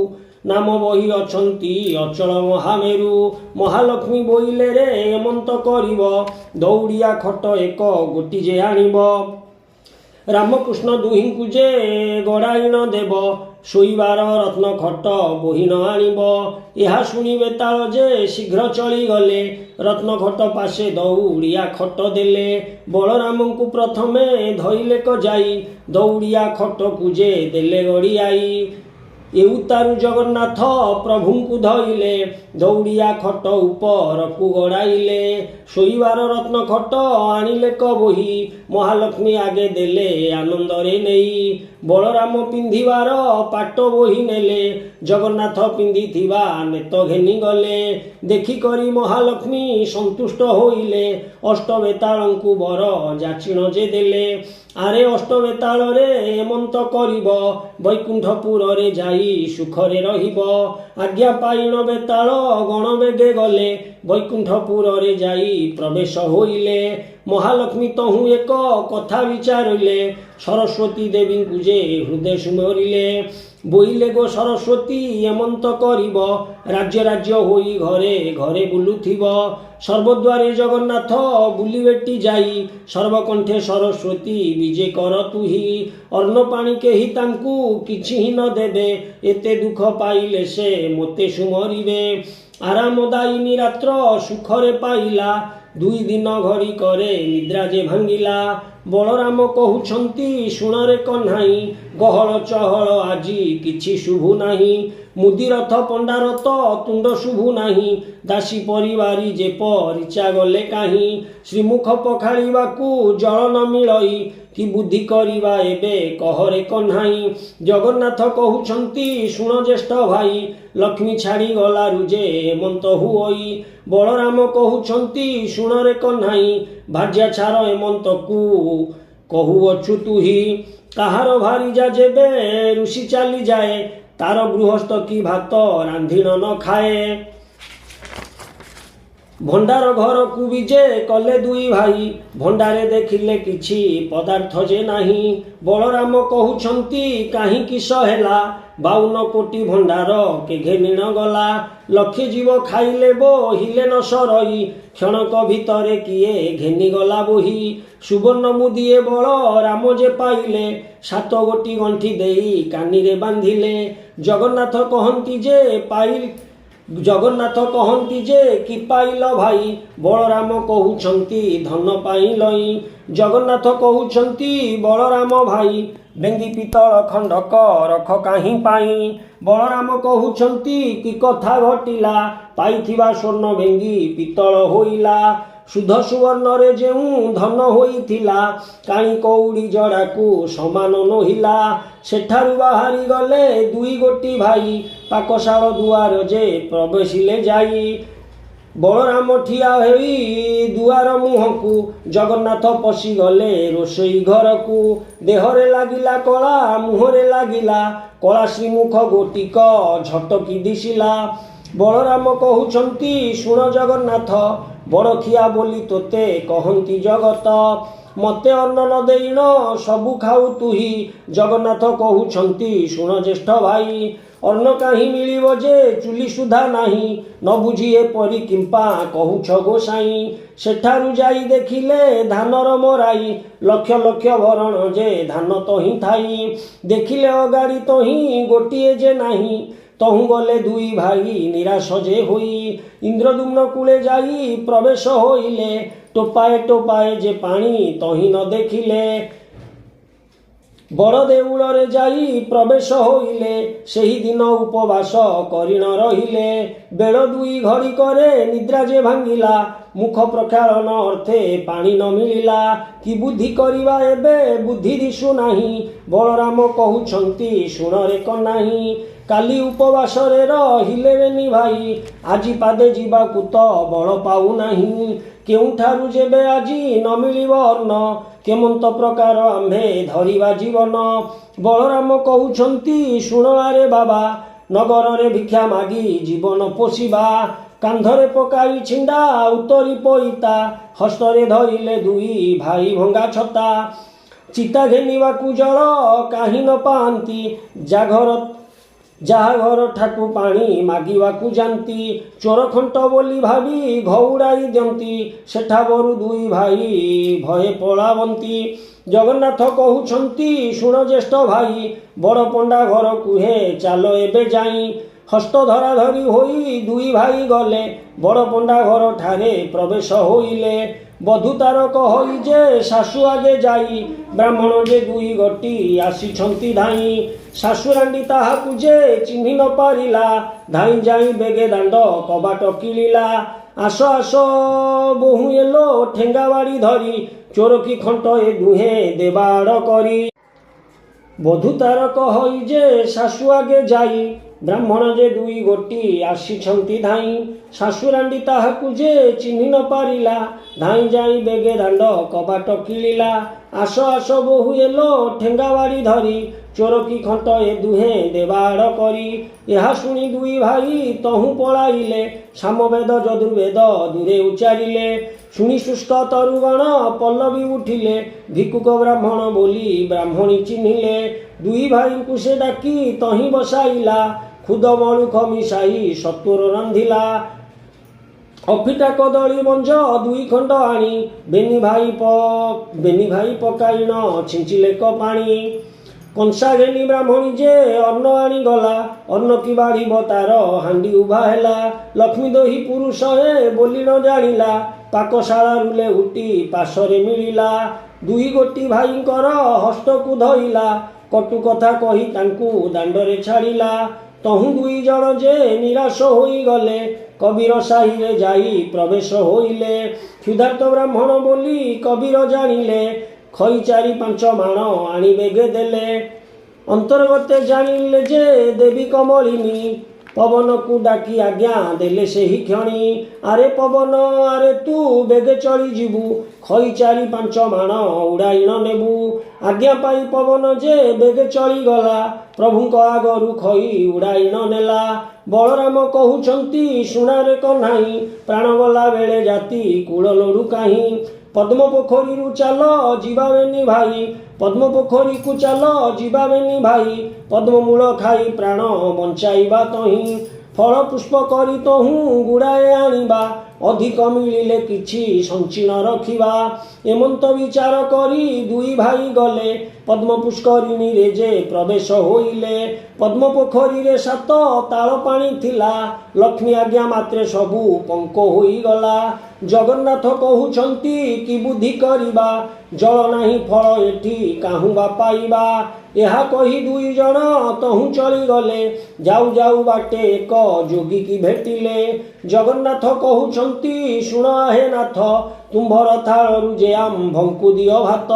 ନାମ ବହି ଅଛନ୍ତି ଅଚଳ ମହାମେରୁ। ମହାଲକ୍ଷ୍ମୀ ବୋଇଲେ ରେ ଏମନ୍ତ କରିବ ଦୌଡ଼ିଆ ଖଟ 1 ଗୋଟି ଯେ ଆଣିବ। ରାମକୃଷ୍ଣ ଦୁହିଁଙ୍କୁ ଯେ ଗଡ଼ାଇ ନ ଦେବ ଶୋଇବାର ରତ୍ନ ଖଟ ବୋହି ନ ଆଣିବ। ଏହା ଶୁଣି ବେତାଳ ଯେ ଶୀଘ୍ର ଚଳିଗଲେ ରତ୍ନ ଖଟ ପାଶେ ଦୌଡ଼ିଆ ଖଟ ଦେଲେ। ବଳରାମଙ୍କୁ ପ୍ରଥମେ ଧଇଲେ କଯାଇ ଦୌଡ଼ିଆ ଖଟକୁ ଯେ ଦେଲେ ଗଡ଼ିଆଇ। ଏଉତାରୁ ଜଗନ୍ନାଥ ପ୍ରଭୁଙ୍କୁ ଧଇଲେ ଦୌଡ଼ିଆ ଖଟ ଉପରକୁ ଗଡ଼ାଇଲେ। ଶୋଇବାର ରତ୍ନ ଖଟ ଆଣିଲେ କ ବୋହି ମହାଲକ୍ଷ୍ମୀ ଆଗେ ଦେଲେ ଆନନ୍ଦରେ ନେଇ। ବଳରାମ ପିନ୍ଧିବାର ପାଟ ବୋହି ନେଲେ ଜଗନ୍ନାଥ ପିନ୍ଧିଥିବା ନେତ ଘେନି ଗଲେ। ଦେଖିକରି ମହାଲକ୍ଷ୍ମୀ ସନ୍ତୁଷ୍ଟ ହୋଇଲେ ଅଷ୍ଟବେତାଳଙ୍କୁ ବର ଯାଚିଣ ଯେ ଦେଲେ। ଆରେ ଅଷ୍ଟବେତାଳରେ ଏମନ୍ତ କରିବ ବୈକୁଣ୍ଠପୁରରେ ଯାଇ ସୁଖରେ ରହିବ। ଆଜ୍ଞା ପାଇଣ ବେତାଳ ଗଣ ବେଗେ ଗଲେ ବୈକୁଣ୍ଠପୁରରେ ଯାଇ ପ୍ରବେଶ ହୋଇଲେ। ମହାଲକ୍ଷ୍ମୀ ତହୁଁ 1 କଥା ବିଚାରିଲେ ସରସ୍ୱତୀ ଦେବୀଙ୍କୁ ଯେ ହୃଦୟ ସୁମରିଲେ। ବୋଇଲେ ଗୋ ସରସ୍ୱତୀ ଏମନ୍ତ କରିବ ରାଜ୍ୟ ରାଜ୍ୟ ହୋଇ ଘରେ ଘରେ ବୁଲୁଥିବ। ସର୍ବଦ୍ୱାରେ ଜଗନ୍ନାଥ ବୁଲିବେଟି ଯାଇ ସର୍ବକଣ୍ଠେ ସରସ୍ୱତୀ ବିଜେ କର ତୁହି। ଅନ୍ନ ପାଣି କେହି ତାଙ୍କୁ କିଛି ହିଁ ନ ଦେବେ ଏତେ ଦୁଃଖ ପାଇଲେ ସେ ମୋତେ ସୁମରିବେ। ଆରାମଦାୟିନୀ ରାତ୍ର ସୁଖରେ ପାଇଲା 2 ଦିନ ଘଡ଼ି କରେ ନିଦ୍ରା ଯେ ଭାଙ୍ଗିଲା। ବଳରାମ କହୁଛନ୍ତି ଶୁଣରେ କହ୍ନାଇ ଗହଳ ଚହଳ ଆଜି କିଛି ଶୁଭୁ ନାହିଁ। ମୁଦିରଥ ପଣ୍ଡାରତ ତୁଣ୍ଡ ଶୁଭୁ ନାହିଁ ଦାସୀ ପରିବାରୀ ଯେ ପରିଚା ଗଲେ କାହିଁ। ଶ୍ରୀମୁଖ ପଖାଳିବାକୁ ଜଳ ନ ମିଳଇ କି ବୁଦ୍ଧି କରିବା ଏବେ କହରେ କହ୍ନାଇ। ଜଗନ୍ନାଥ କହୁଛନ୍ତି ଶୁଣ ଜ୍ୟେଷ୍ଠ ଭାଇ ଲକ୍ଷ୍ମୀ ଛାଡ଼ି ଗଲାରୁ ଯେ ଏମନ୍ତ ହୁଅଇ। ବଳରାମ କହୁଛନ୍ତି ଶୁଣରେ କହ୍ନାଇ ଭାର୍ଯ୍ୟା ଛାର ଏମନ୍ତକୁ କହୁଅଛୁ ତୁହି। କାହାର ଭାରିଜା ଯେବେ ଋଷି ଚାଲିଯାଏ ତାର ଗୃହସ୍ଥ କି ଭାତ ରାନ୍ଧିଣ ନ ଖାଏ। ଭଣ୍ଡାର ଘରକୁ ବି ଯେ କଲେ 2 ଭାଇ ଭଣ୍ଡାରେ ଦେଖିଲେ କିଛି ପଦାର୍ଥ ଯେ ନାହିଁ। ବଳରାମ କହୁଛନ୍ତି କାହିଁ କିସ ହେଲା 52 କୋଟି ଭଣ୍ଡାର କେ ଘେନିଣ ଗଲା। ଲକ୍ଷେ ଜୀବ ଖାଇଲେ ବୋହିଲେ ନ ସରଇ କ୍ଷଣକ ଭିତରେ କିଏ ଘେନିଗଲା ବୋହି। ସୁବର୍ଣ୍ଣ ମୁଦିଏ ବଳ ରାମ ଯେ ପାଇଲେ 7 ଗୋଟି ଗଣ୍ଠି ଦେଇ କାନିରେ ବାନ୍ଧିଲେ। ଜଗନ୍ନାଥ କହନ୍ତି ଯେ କି ପାଇଲ ଭାଇ ବଳରାମ କହୁଛନ୍ତି ଧନ ପାଇଲଇ। ଜଗନ୍ନାଥ କହୁଛନ୍ତି ବଳରାମ ଭାଇ ବେଙ୍ଗି ପିତଳ ଖଣ୍ଡକ ରଖ କାହିଁ ପାଇଁ। ବଳରାମ କହୁଛନ୍ତି କି କଥା ଘଟିଲା ପାଇଥିବା ସ୍ୱର୍ଣ୍ଣ ବେଙ୍ଗି ପିତଳ ହୋଇଲା। ଶୁଦ୍ଧ ସୁବର୍ଣ୍ଣରେ ଯେଉଁ ଧନ ହୋଇଥିଲା କାଣି କଉଡ଼ି ଜଡ଼ାକୁ ସମାନ ନୋହିଲା। ସେଠାରୁ ବାହାରି ଗଲେ 2 ଗୋଟି ଭାଇ ପାକଶାଳ ଦୁଆର ଯେ ପ୍ରବେଶିଲେ ଯାଇ। ବଳରାମ ଠିଆ ହୋଇ ଦୁଆର ମୁହଁକୁ ଜଗନ୍ନାଥ ପଶିଗଲେ ରୋଷେଇ ଘରକୁ। ଦେହରେ ଲାଗିଲା କଳା ମୁହଁରେ ଲାଗିଲା କଳା ଶ୍ରୀମୁଖ ଗୋଟିକ ଝଟକି ଦିଶିଲା। ବଳରାମ କହୁଛନ୍ତି ଶୁଣ ଜଗନ୍ନାଥ ବଡ଼ଖିଆ ବୋଲି ତୋତେ କହନ୍ତି ଜଗତ। ମୋତେ ଅନ୍ନ ନ ଦେଇଣ ସବୁ ଖାଉ ତୁହି। ଜଗନ୍ନାଥ କହୁଛନ୍ତି ଶୁଣ ଜ୍ୟେଷ୍ଠ ଭାଇ ଅନ୍ନ କାହିଁ ମିଳିବ ଯେ ଚୁଲି ସୁଧା ନାହିଁ, ନ ବୁଝି ଏପରି କିମ୍ପା କହୁଛ ଗୋସାଇଁ। ସେଠାରୁ ଯାଇ ଦେଖିଲେ ଧାନର ମରାଇ, ଲକ୍ଷ ଲକ୍ଷ ଭରଣ ଯେ ଧାନ ତହିଁ ଥାଇ। ଦେଖିଲେ ଅଗାଡ଼ି ତହିଁ ଗୋଟିଏ ଯେ ନାହିଁ, ତହୁଁ ଗଲେ ଦୁଇ ଭାଇ ନିରାଶ ଯେ ହୋଇ। ଇନ୍ଦ୍ରଦ୍ୟୁମ୍ନ କୂଳେ ଯାଇ ପ୍ରବେଶ ହୋଇଲେ, ଟୋପାଏ ଟୋପାଏ ଯେ ପାଣି ତହିଁ ନ ଦେଖିଲେ। ବଡ଼ ଦେଉଳରେ ଯାଇ ପ୍ରବେଶ ହୋଇଲେ, ସେହି ଦିନ ଉପବାସ କରି ନ ରହିଲେ। ବେଳ ଦୁଇ ଘଡ଼ିକରେ ନିଦ୍ରା ଯେ ଭାଙ୍ଗିଲା, ମୁଖ ପ୍ରକ୍ଷାଳନ ଅର୍ଥେ ପାଣି ନ ମିଳିଲା। କି ବୁଦ୍ଧି କରିବା ଏବେ ବୁଦ୍ଧି ଦିଶୁ ନାହିଁ, ବଳରାମ କହୁଛନ୍ତି ଶୁଣରେ କହ୍ନାଇ। କାଲି ଉପବାସରେ ରହିଲେ ବେନି ଭାଇ, ଆଜି ପାଦେ ଯିବାକୁ ତ ବଳ ପାଉନାହିଁ। କେଉଁଠାରୁ ଯେବେ ଆଜି ନ ମିଳିବ ଅନ୍ନ, କେମନ୍ତ ପ୍ରକାର ଆମ୍ଭେ ଧରିବା ଜୀବନ। ବଳରାମ କହୁଛନ୍ତି ଶୁଣ ଆରେ ବାବା, ନଗରରେ ଭିକ୍ଷା ମାଗି ଜୀବନ ପୋଷିବା। କାନ୍ଧରେ ପକାଇ ଛିଣ୍ଡା ଉତ୍ତରୀ ପଇତା, ହସ୍ତରେ ଧରିଲେ ଦୁଇ ଭାଇ ଭଙ୍ଗା ଛତା। ଚିତା ଘେନିବାକୁ ଜଳ କାହିଁ ନ ପାଆନ୍ତି, ଯାହା ଘର ଠାକୁ ପାଣି ମାଗିବାକୁ ଯାନ୍ତି। ଚୋର ଖଣ୍ଟ ବୋଲି ଭାବି ଘଉଡ଼ାଇ ଦିଅନ୍ତି, ସେଠା ବରୁ ଦୁଇ ଭାଇ ଭୟେ ପଳାବନ୍ତି। ଜଗନ୍ନାଥ କହୁଛନ୍ତି ଶୁଣ ଜ୍ୟେଷ୍ଠ ଭାଇ, ବଡ଼ ପଣ୍ଡା ଘରକୁ ହେ ଚାଲ ଏବେ ଯାଇ। ହସ୍ତ ଧରାଧରି ହୋଇ ଦୁଇ ଭାଇ ଗଲେ, ବଡ଼ ପଣ୍ଡା ଘର ଠାରେ ପ୍ରବେଶ ହୋଇଲେ। ବଧୂ ତାର କହି ଯେ ଶାଶୁ ଆଗେ ଯାଇ, ବ୍ରାହ୍ମଣ ଯେ ଦୁଇ ଗୋଟି ଆସିଛନ୍ତି ଧାଇଁ। ଶାଶୁରାଣ୍ଡି ତାହାକୁ ଯେ ଚିହ୍ନି ନ ପାରିଲା, ଧାଇଁ ଯାଇ ବେଗେ ଦାଣ୍ଡ କବାଟ କିଳିଲା। ଆସ ଆସ ବୋହୂ ଏଲୋ ଠେଙ୍ଗା ବାଡ଼ି ଧରି, ଚୋରକି ଖଣ୍ଟ ଏ ଦୁହେଁ ଦେବା ଆଡ଼ କରି। ବଧୂ ତାର କହି ଯେ ଶାଶୁ ଆଗେ ଯାଇ, ବ୍ରାହ୍ମଣ ଯେ ଦୁଇ ଗୋଟି ଆସିଛନ୍ତି ଧାଇଁ। ଶାଶୁରାଣ୍ଡି ତାହାକୁ ଯେ ଚିହ୍ନି ନ ପାରିଲା, ଧାଇଁ ଯାଇ ବେଗେ ଦାଣ୍ଡ କବାଟ କିଳିଲା। ଆସ ଆସ ବୋହୂ ଏଲୋ ଠେଙ୍ଗା ବାଡ଼ି ଧରି, ଚୋରକି ଖଣ୍ଟ ଏ ଦୁହେଁ ଦେବା ଆଡ଼ କରି। ଏହା ଶୁଣି ଦୁଇ ଭାଇ ତହୁଁ ପଳାଇଲେ, ସାମବେଦ ଯଜୁର୍ବେଦ ଦୂରେ ଉଚ୍ଚାରିଲେ। ଶୁଣି ଶୁଷ୍କ ତରୁଗଣ ପଲ୍ଲବୀ ଉଠିଲେ, ଭିକ୍ଷୁକ ବ୍ରାହ୍ମଣ ବୋଲି ବ୍ରାହ୍ମଣୀ ଚିହ୍ନିଲେ। ଦୁଇ ଭାଇଙ୍କୁ ସେ ଡାକି ତହିଁ ବସାଇଲା, ଖୁଦ ମଳୁଖ ମିଶାଇ ସତ୍ୱର ରାନ୍ଧିଲା। ଅଫିଟା କଦଳୀ ମଞ୍ଜ ଦୁଇ ଖଣ୍ଡ ଆଣି, ବେନି ଭାଇ ପକାଇଣ ଛିଞ୍ଚିଲେ ପାଣି। କଂସା ଘେନି ବ୍ରାହ୍ମଣୀ ଯେ ଅନ୍ନ ଆଣିଗଲା, ଅନ୍ନ କି ବାଢ଼ିବ ତାର ହାଣ୍ଡି ଉଭା ହେଲା। ଲକ୍ଷ୍ମୀ ଦହି ପୁରୁଷ ଏ ବୋଲି ନ ଜାଣିଲା, ପାକଶାଳାରୁ ଲେଉଟି ପାଶରେ ମିଳିଲା। ଦୁଇ ଗୋଟି ଭାଇଙ୍କର ହସ୍ତକୁ ଧଇଲା, କଟୁ କଥା କହି ତାଙ୍କୁ ଦାଣ୍ଡରେ ଛାଡ଼ିଲା। ତହୁଁ ଦୁଇ ଜଣ ଯେ ନିରାଶ ହୋଇଗଲେ, କବିର ସାହିରେ ଯାଇ ପ୍ରବେଶ ହୋଇଲେ। କ୍ଷୁଧାର୍ତ ବ୍ରାହ୍ମଣ ବୋଲି କବିର ଜାଣିଲେ, ଖଇ ଚାରି ପାଞ୍ଚ ମାଣ ଆଣି ବେଗେ ଦେଲେ। ଅନ୍ତର୍ଗତେ ଜାଣିଲେ ଯେ ଦେବୀ କମଳିନୀ, ପବନକୁ ଡାକି ଆଜ୍ଞା ଦେଲେ ସେହି କ୍ଷଣି। ଆରେ ପବନ ଆରେ ତୁ ବେଗେ ଚଳି ଯିବୁ, ଖଇ ଚାରି ପାଞ୍ଚ ମାଣ ଉଡ଼ାଇଣ ନେବୁ। ଆଜ୍ଞା ପାଇ ପବନ ଯେ ବେଗେ ଚଳିଗଲା, ପ୍ରଭୁଙ୍କ ଆଗରୁ ଖଇ ଉଡ଼ାଇଣ ନେଲା। ବଳରାମ କହୁଛନ୍ତି ଶୁଣାରେ କହ୍ନାଇ, ପ୍ରାଣ ଗଲା ବେଳେ ଜାତି କୂଳ ଲୋଡୁ କାହିଁ। ପଦ୍ମ ପୋଖରୀରୁ ଚାଲ ଯିବା ବେନି ଭାଇ, ପଦ୍ମ ପୋଖରୀକୁ ଚାଲ ଯିବା ବେନି ଭାଇ। ପଦ୍ମମୂଳ ଖାଇ ପ୍ରାଣ ବଞ୍ଚାଇବା ତହିଁ, ଫଳ ପୁଷ୍ପ କରି ତହୁଁ ଗୁଡ଼ାଏ ଆଣିବା। ଅଧିକ ମିଳିଲେ କିଛି ସଞ୍ଚିଣ ରଖିବା। ଏମନ୍ତ ବିଚାର କରି ଦୁଇ ଭାଇ ଗଲେ, ପଦ୍ମ ପୁଷ୍କରିଣୀରେ ଯେ ପ୍ରବେଶ ହୋଇଲେ। ପଦ୍ମ ପୋଖରୀରେ 7 ତାଳ ପାଣି ଥିଲା, ଲକ୍ଷ୍ମୀ ଆଜ୍ଞା ମାତ୍ରେ ସବୁ ପଙ୍କ ହୋଇଗଲା। ଜଗନ୍ନାଥ କହୁଛନ୍ତି କି ବୁଦ୍ଧି କରିବା, ଜଳ ନାହିଁ ଫଳ ଏଠି କାହୁଁ ବା ପାଇବା। ଏହା କହି ଦୁଇ ଜଣ ତହୁଁ ଚଳିଗଲେ, ଯାଉ ଯାଉ ବାଟେ ଏକ ଯୋଗୀକି ଭେଟିଲେ। ଜଗନ୍ନାଥ କହୁଛନ୍ତି ଶୁଣ ଆହେ ନାଥ, ତୁମ୍ଭର ଥାଳରୁ ଯେ ଆମ୍ଭଙ୍କୁ ଦିଅ ଭାତ।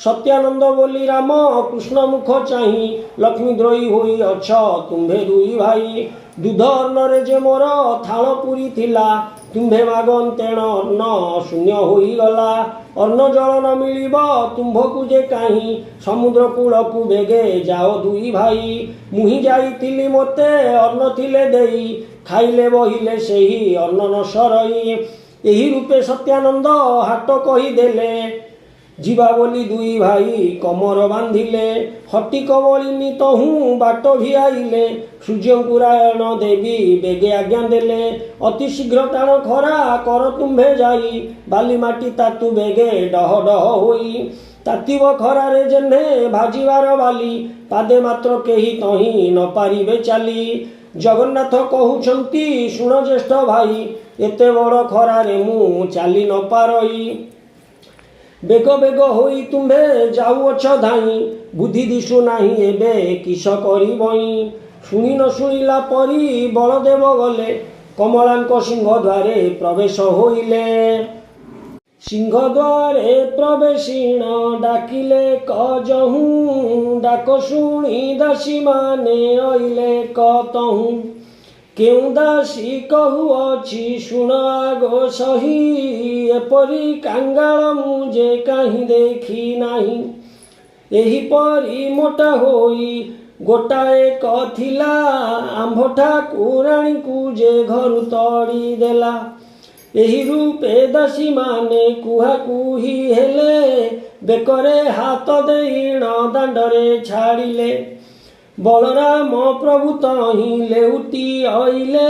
ସତ୍ୟାନନ୍ଦ ବୋଲି ରାମ କୃଷ୍ଣ ମୁଖ ଚାହିଁ, ଲକ୍ଷ୍ମୀ ଦ୍ରୋହୀ ହୋଇ ଅଛ ତୁମ୍ଭେ ଦୁଇ ଭାଇ। ଦୁଧ ଅନ୍ନରେ ଯେ ମୋର ଥାଳ ପୁରୀ ଥିଲା, ତୁମ୍ଭେ ମାଗନ୍ତେଣ ଅନ୍ନ ଶୂନ୍ୟ ହୋଇଗଲା। ଅନ୍ନ ଜଳ ନ ମିଳିବ ତୁମ୍ଭକୁ ଯେ କାହିଁ, ସମୁଦ୍ର କୂଳକୁ ବେଗେ ଯାଅ ଦୁଇ ଭାଇ। ମୁହିଁ ଯାଇଥିଲି ମୋତେ ଅନ୍ନ ଥିଲେ ଦେଇ, ଖାଇଲେ ବହିଲେ ସେହି ଅନ୍ନ ନ ସରଇ। ଏହି ରୂପେ ସତ୍ୟାନନ୍ଦ ହାଟ କହିଦେଲେ, ଯିବା ବୋଲି ଦୁଇ ଭାଇ କମର ବାନ୍ଧିଲେ। ହଟି କମଳିନୀ ତହୁଁ ବାଟ ଭିଆଇଲେ। ସୂର୍ଯ୍ୟଙ୍କୁ ରାୟଣ ଦେବୀ ବେଗେ ଆଜ୍ଞା ଦେଲେ। ଅତି ଶୀଘ୍ର ଟାଣ ଖରା କର ତୁମ୍ଭେ ଯାଇ। ବାଲି ମାଟି ତାତୁ ବେଗେ ଡହ ଡହ ହୋଇ। ତାତିବ ଖରାରେ ଯେହ୍ନେ ଭାଜିବାର ବାଲି। ପାଦେ ମାତ୍ର କେହି ତହିଁ ନ ପାରିବେ ଚାଲି। ଜଗନ୍ନାଥ କହୁଛନ୍ତି ଶୁଣ ଜ୍ୟେଷ୍ଠ ଭାଇ। ଏତେ ବଡ଼ ଖରାରେ ମୁଁ ଚାଲି ନ ପାରଇ। ବେଗ ବେଗ ହୋଇ ତୁମ୍ଭେ ଯାଉଅଛ ଧାଇଁ। ବୁଦ୍ଧି ଦିଶୁ ନାହିଁ ଏବେ କିସ କରିବଇଁ। ଶୁଣି ନ ଶୁଣିଲା ପରି ବଳଦେବ ଗଲେ। କମଳାଙ୍କ ସିଂହଦ୍ୱାରେ ପ୍ରବେଶ ହୋଇଲେ। ସିଂହଦ୍ୱାରେ ପ୍ରବେଶିଣ ଡାକିଲେ କଜହୁଁ। ଡାକ ଶୁଣି ଦାସୀମାନେ ଅଇଲେ କତହୁଁ। କେଉଁ ଦାସୀ କହୁଅଛି ଶୁଣ ଆଗ ସହି। ଏପରି କାଙ୍ଗାଳ ମୁଁ ଯେ କାହିଁ ଦେଖି ନାହିଁ। ଏହିପରି ମୋଟା ହୋଇ ଗୋଟାଏ ଥିଲା। ଆମ୍ଭ ଠାକୁରାଣୀକୁ ଯେ ଘରୁ ତଡ଼ି ଦେଲା। ଏହି ରୂପେ ଦାସୀମାନେ କୁହାକୁହି ହେଲେ। ବେକରେ ହାତ ଦେଇଣ ଦାଣ୍ଡରେ ଛାଡ଼ିଲେ। ବଳରାମ ପ୍ରଭୁ ତହିଁ ଲେଉଟି ଅଇଲେ।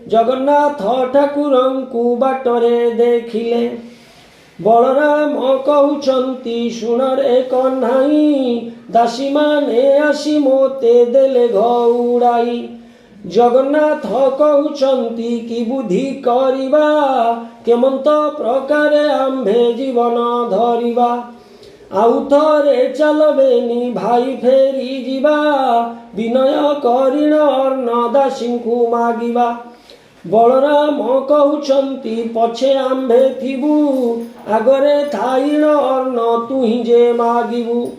ଜଗନ୍ନାଥ ଠାକୁରଙ୍କୁ ବାଟରେ ଦେଖିଲେ। ବଳରାମ କହୁଛନ୍ତି ଶୁଣରେ କହ୍ନାଇ। ଦାସୀମାନେ ଆସି ମୋତେ ଦେଲେ ଘଉଡ଼ାଇ। ଜଗନ୍ନାଥ କହୁଛନ୍ତି କି ବୁଦ୍ଧି କରିବା। କେମନ୍ତ ପ୍ରକାରେ ଆମ୍ଭେ ଜୀବନ ଧରିବା। ଆଉ ଥରେ ଚାଲବେନି ଭାଇ ଫେରି ଯିବା। ବିନୟ କରିଣ ଅର୍ଣ୍ଣ ଦାସୀଙ୍କୁ ମାଗିବା। ବଳରାମ କହୁଛନ୍ତି ପଛେ ଆମ୍ଭେ ଥିବୁ। ଆଗରେ ଥାଇଣ ଅର୍ଣ୍ଣ ତୁହିଁ ଯେ ମାଗିବୁ।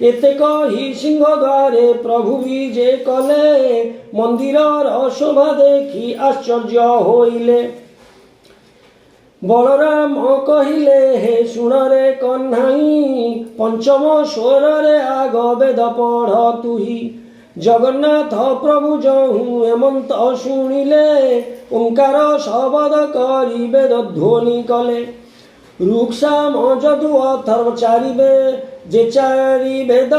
ଏତେ କହି ସିଂହଦ୍ୱାରେ ପ୍ରଭୁ ବିଜେ କଲେ। ମନ୍ଦିରର ଶୋଭା ଦେଖି ଆଶ୍ଚର୍ଯ୍ୟ ହୋଇଲେ। ବଳରାମ କହିଲେ ହେ ଶୁଣରେ କହ୍ନାଇ। ପଞ୍ଚମ ସ୍ୱରରେ ଆଗ ବେଦ ପଢ଼ ତୁହି। ଜଗନ୍ନାଥ ପ୍ରଭୁ ଯହୁଁ ଏମନ୍ତ ଶୁଣିଲେ। ଓଙ୍କାର ଶବଦ କରି ବେଦ ଧ୍ୱନି କଲେ। ଋକ୍ ସାମ ଯଦୁ ଅଥର୍ବ ଯେ ଚାରି ବେଦ।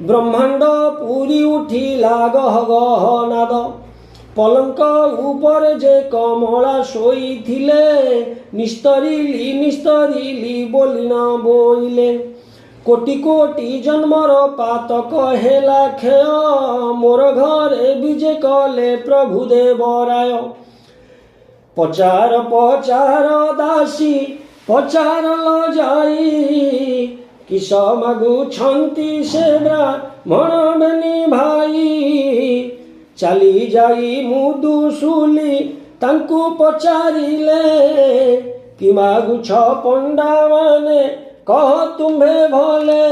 ବ୍ରହ୍ମାଣ୍ଡ ପୁରୀ ଉଠିଲା ଗହ ଗହ ନାଦ। ପଲଙ୍କ ଉପରେ ଯେ କମଳା ଶୋଇଥିଲେ। ନିସ୍ତରିଲି ନିସ୍ତରିଲି ବୋଲି ନ ବୋଇଲେ। କୋଟି କୋଟି ଜନ୍ମର ପାତକ ହେଲା କ୍ଷୟ। ମୋର ଘରେ ବିଜେ କଲେ ପ୍ରଭୁ ଦେବରାୟ। ପଚାର ପଚାର ଦାସୀ ପଚାର ଲ ଯାଇ। କିସ ମାଗୁଛନ୍ତି ସେ ବ୍ରାହ୍ମଣ ବେନି ଭାଇ। ଚାଲି ଯାଇ ମୁଦୁସୁଲି ତାଙ୍କୁ ପଚାରିଲେ। କି ମାଗୁଛ ପଣ୍ଡାମାନେ କହ ତୁମ୍ଭେ ଭଲେ।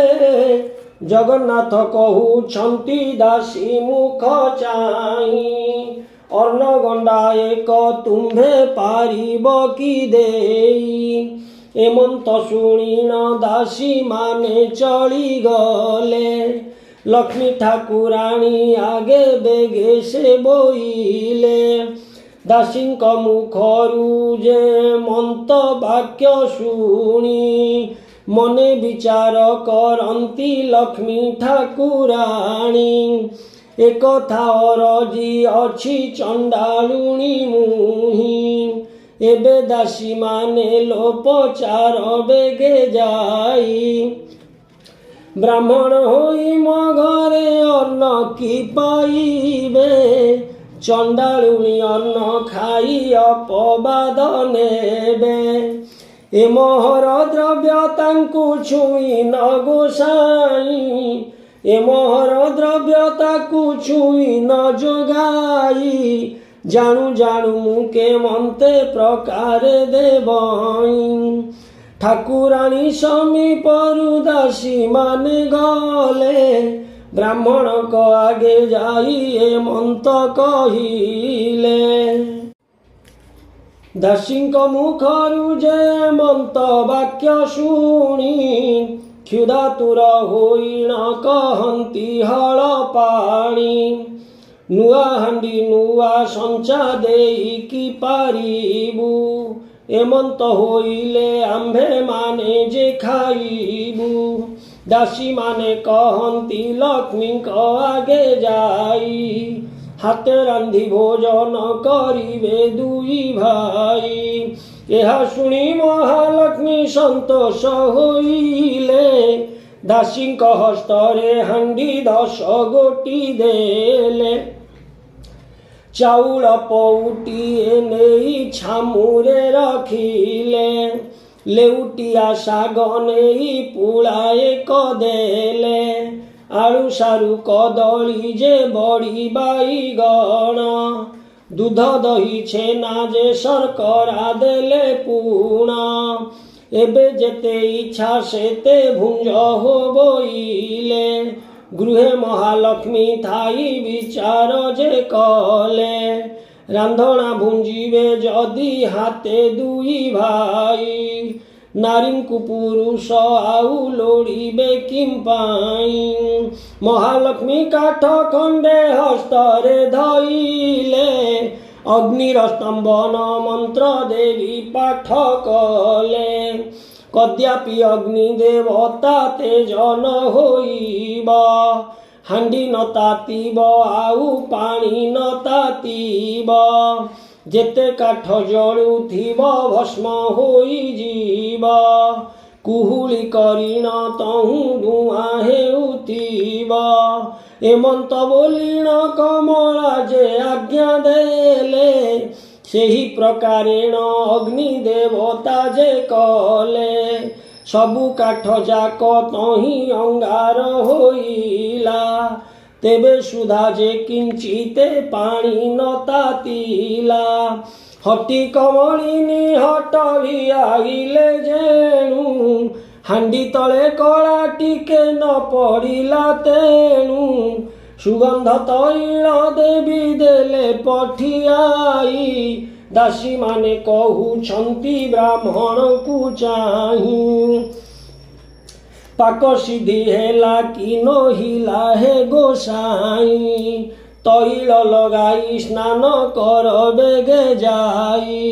ଜଗନ୍ନାଥ କହୁଛନ୍ତି ଦାସୀ ମୁଖ ଚାହିଁ। ଅର୍ଣ୍ଣ ଗଣ୍ଡା ଏକ ତୁମ୍ଭେ ପାରିବ କି ଦେଇ। ଏମନ୍ତ ଶୁଣିଣ ଦାସୀମାନେ ଚଳିଗଲେ। ଲକ୍ଷ୍ମୀ ଠାକୁରାଣୀ ଆଗେ ବେଗେ ସେ ବୋଇଲେ। ଦାସୀଙ୍କ ମୁଖରୁ ଯେ ମନ୍ତ ବାକ୍ୟ ଶୁଣି। ମନେ ବିଚାର କରନ୍ତି ଲକ୍ଷ୍ମୀ ଠାକୁରାଣୀ। ଏକଥା ଅରଜି ଅଛି ଚଣ୍ଡାଳୁଣୀ ମୁହିଁ। ଏବେ ଦାସୀମାନେ ଲୋପଚାର ବେଗେ ଯାଇ। ବ୍ରାହ୍ମଣ ହୋଇ ମୋ ଘରେ ଅନ୍ନ କି ପାଇବେ। ଚଣ୍ଡାଳୁଣୀ ଅନ୍ନ ଖାଇ ଅପବାଦ ନେବେ। ଏ ମୋହର ଦ୍ରବ୍ୟ ତାଙ୍କୁ ଛୁଇଁ ନ ଗୋସାଇଁ। ଏ ମୋହର ଦ୍ରବ୍ୟ ତାକୁ ଛୁଇଁ ନ ଯୋଗାଇ। ଜାଣୁ ଜାଣୁ ମୁଁ କେମନ୍ତେ ପ୍ରକାରେ ଦେବଇଁ। ଠାକୁରାଣୀ ସମୀପରୁ ଦାସୀମାନେ ଗଲେ। ବ୍ରାହ୍ମଣଙ୍କ ଆଗେ ଯାଇ ଏମନ୍ତ କହିଲେ। ଦାସୀଙ୍କ ମୁଖରୁ ଯେ ମନ୍ତ ବାକ୍ୟ ଶୁଣି। କ୍ଷୁଧାତୁର ହୋଇଣ କହନ୍ତି ହଳ ପାଣି। ନୂଆ ହାଣ୍ଡି ନୂଆ ସଞ୍ଚା ଦେଇକି ପାରିବୁ। ଏମନ୍ତ ହୋଇଲେ ଆମ୍ଭେ ମାନେ ଯେ ଖାଇବୁ। ଦାସୀ ମାନେ କହନ୍ତି ଲକ୍ଷ୍ମୀଙ୍କ ଆଗେ ଯାଇ, ହାତେ ରାନ୍ଧି ଭୋଜନ କରିବେ ଦୁଇ ଭାଇ। ଏହା ଶୁଣି ମହାଲକ୍ଷ୍ମୀ ସନ୍ତୋଷ ହୋଇଲେ, ଦାସୀଙ୍କ ହସ୍ତରେ ହାଣ୍ଡି 10 ଗୋଟି ଦେଲେ। ଚାଉଳ ପଉଟିଏ ନେଇ ଛାମୁରେ ରଖିଲେ, ଲେଉଟିଆ ଶାଗ ନେଇ ପୁଳାଏ କଦେଲେ। ଆଳୁ ସାରୁ କଦଳୀ ଯେ ବଡ଼ି ବାଇଗଣ, ଦୁଧ ଦହି ଛେନା ଯେ ଶର୍କରା ଦେଲେ ପୁଣ। ଏବେ ଯେତେ ଇଚ୍ଛା ସେତେ ଭୁଞ୍ଜ ହୋ ବୋଇଲେ, ଗୃହେ ମହାଲକ୍ଷ୍ମୀ ଥାଇ ବିଚାର ଯେ କଲେ। ରାନ୍ଧଣା ଭୁଞ୍ଜିବେ ଯଦି ହାତେ ଦୁଇ ଭାଇ, ନାରୀଙ୍କୁ ପୁରୁଷ ଆଉ ଲୋଡ଼ିବେ କିମ୍ପାଇଁ। ମହାଲକ୍ଷ୍ମୀ କାଠ ଖଣ୍ଡେ ହସ୍ତରେ ଧଇଲେ, ଅଗ୍ନିର ସ୍ତମ୍ଭନ ମନ୍ତ୍ର ଦେବୀ ପାଠ କଲେ। କଦ୍ୟାପି ଅଗ୍ନି ଦେବତା ତେଜ ନ ହୋଇବ, ହାଣ୍ଡି ନ ତାତିବ ଆଉ ପାଣି ନ ତାତିବ। ଯେତେ କାଠ ଜଳୁଥିବ ଭସ୍ମ ହୋଇଯିବ, କୁହୁଳି କରିଣ ତହୁଁ ଧୂଆଁ ହେଉଥିବ। ଏମନ୍ତ ବୋଲିଣ କମଳା ଯେ ଆଜ୍ଞା ଦେଲେ, ସେହି ପ୍ରକାରେଣ ଅଗ୍ନି ଦେବତା ଯେ କଲେ। ସବୁ କାଠ ଯାକ ତହିଁ ଅଙ୍ଗାର ହୋଇଲା, ତେବେ ସୁଦ୍ଧା ଯେ କିଞ୍ଚିତେ ପାଣି ନ ତାତିଲା। ହଟି କମଳିନୀ ହଟ ଭିଆଇଲେ ଯେଣୁ, ହାଣ୍ଡି ତଳେ କଳା ଟିକେ ନ ପଡ଼ିଲା ତେଣୁ। ସୁଗନ୍ଧ ତୈଳ ଦେବୀ ଦେଲେ ପଠିଆଇ, ଦାସୀ ମାନେ କହୁଛନ୍ତି ବ୍ରାହ୍ମଣକୁ ଚାହିଁ। ପାକ ସିଦ୍ଧି ହେଲା କି ନହିଲା ହେ ଗୋସାଇଁ, ତୈଳ ଲଗାଇ ସ୍ନାନ କର ବେଗେ ଯାଇ।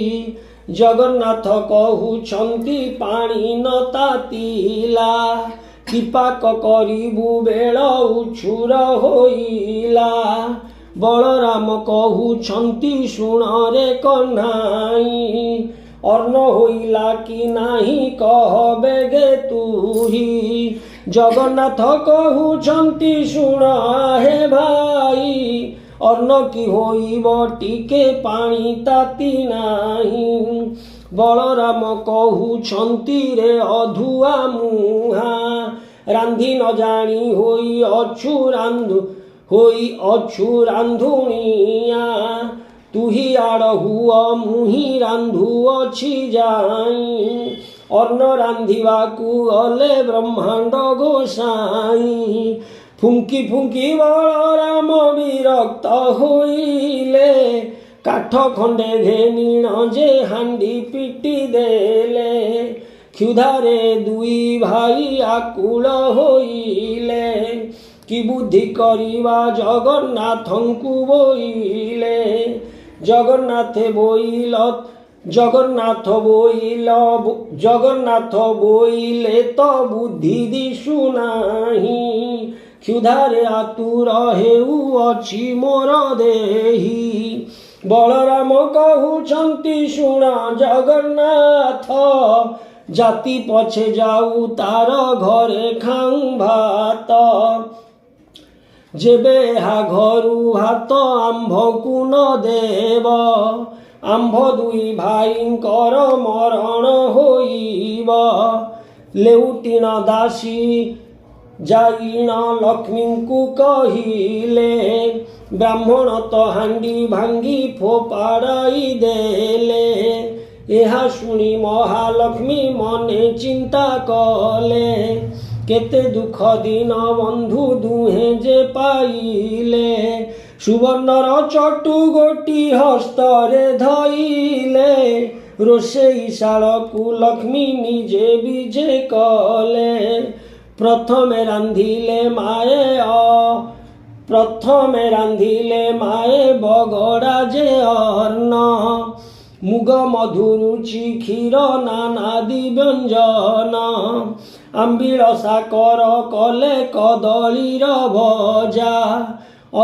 ଜଗନ୍ନାଥ କହୁଛନ୍ତି ପାଣି ନ ତାତିଲା, କି ପାକ କରିବୁ ବେଳ ଉଛୁର ହୋଇଲା। ବଳରାମ କହୁଛନ୍ତି ଶୁଣରେ କହ୍ନାଇ, ଅର୍ଣ୍ଣ ହୋଇଲା କି ନାହିଁ କହ ବେଗେ ତୁହି। ଜଗନ୍ନାଥ କହୁଛନ୍ତି ଶୁଣ ହେ ଭାଇ, ଅର୍ଣ୍ଣ କି ହୋଇବ ଟିକେ ପାଣି ତାତି ନାହିଁ। ବଳରାମ କହୁଛନ୍ତି ରେ ଅଧୁଆ ମୁହାଁ, ରାନ୍ଧି ନ ଜାଣି ହୋଇଅଛୁ ରାନ୍ଧୁଣିଆ। ତୁହି ଆଡ଼ ହୁଅ ମୁହିଁ ରାନ୍ଧୁଅଛି ଯାଇ, ଅନ୍ନ ରାନ୍ଧିବାକୁ ଗଲେ ବ୍ରହ୍ମାଣ୍ଡ ଗୋସାଇଁ। ଫୁଙ୍କି ଫୁଙ୍କି ବଳରାମ ବିରକ୍ତ ହୋଇଲେ, କାଠ ଖଣ୍ଡେ ଘେନିଣ ଯେ ହାଣ୍ଡି ପିଟି ଦେଲେ। କ୍ଷୁଧାରେ ଦୁଇ ଭାଇ ଆକୁଳ ହୋଇଲେ, କି ବୁଦ୍ଧି କରିବା ଜଗନ୍ନାଥଙ୍କୁ ବୋଇଲେ। ଜଗନ୍ନାଥ ବୋଇଲେ ତ ବୁଦ୍ଧି ଦିଶୁନାହିଁ, କ୍ଷୁଧାରେ ଆତୁର ହେଉଅଛି ମୋର ଦେହି। ବଳରାମ କହୁଛନ୍ତି ଶୁଣ ଜଗନ୍ନାଥ, ଜାତି ପଛେ ଯାଉ ତାର ଘରେ ଖାଉଁ ଭାତ। ଯେବେ ଏହା ଘରୁ ଭାତ ଆମ୍ଭକୁ ନ ଦେବ, ଆମ୍ଭ ଦୁଇ ଭାଇଙ୍କର ମରଣ ହୋଇବ। ଲେଉଟିଣ ଦାସୀ ଯାଇଣ ଲକ୍ଷ୍ମୀଙ୍କୁ କହିଲେ, ବ୍ରାହ୍ମଣ ତ ହାଣ୍ଡି ଭାଙ୍ଗି ଫୋପାଡ଼ାଇ ଦେଲେ। ଏହା ଶୁଣି ମହାଲକ୍ଷ୍ମୀ ମନେ ଚିନ୍ତା କଲେ, କେତେ ଦୁଃଖ ଦିନ ବନ୍ଧୁ ଦୁହେଁ ଯେ ପାଇଲେ। ସୁବର୍ଣ୍ଣର ଚଟୁ ଗୋଟି ହସ୍ତରେ ଧଇଲେ, ରୋଷେଇଶାଳକୁ ଲକ୍ଷ୍ମୀ ନିଜେ ବିଜେ କଲେ। ପ୍ରଥମେ ରାନ୍ଧିଲେ ମାଏ ବଗଡ଼ା ଯେ ଅନ୍ନ, ମୁଗ ମଧୁରୁଚି କ୍ଷୀର ନାନାଦି ବ୍ୟଞ୍ଜନ ଆମ୍ବିଳ ସାକର କଲେ କଦଳୀର ଭଜା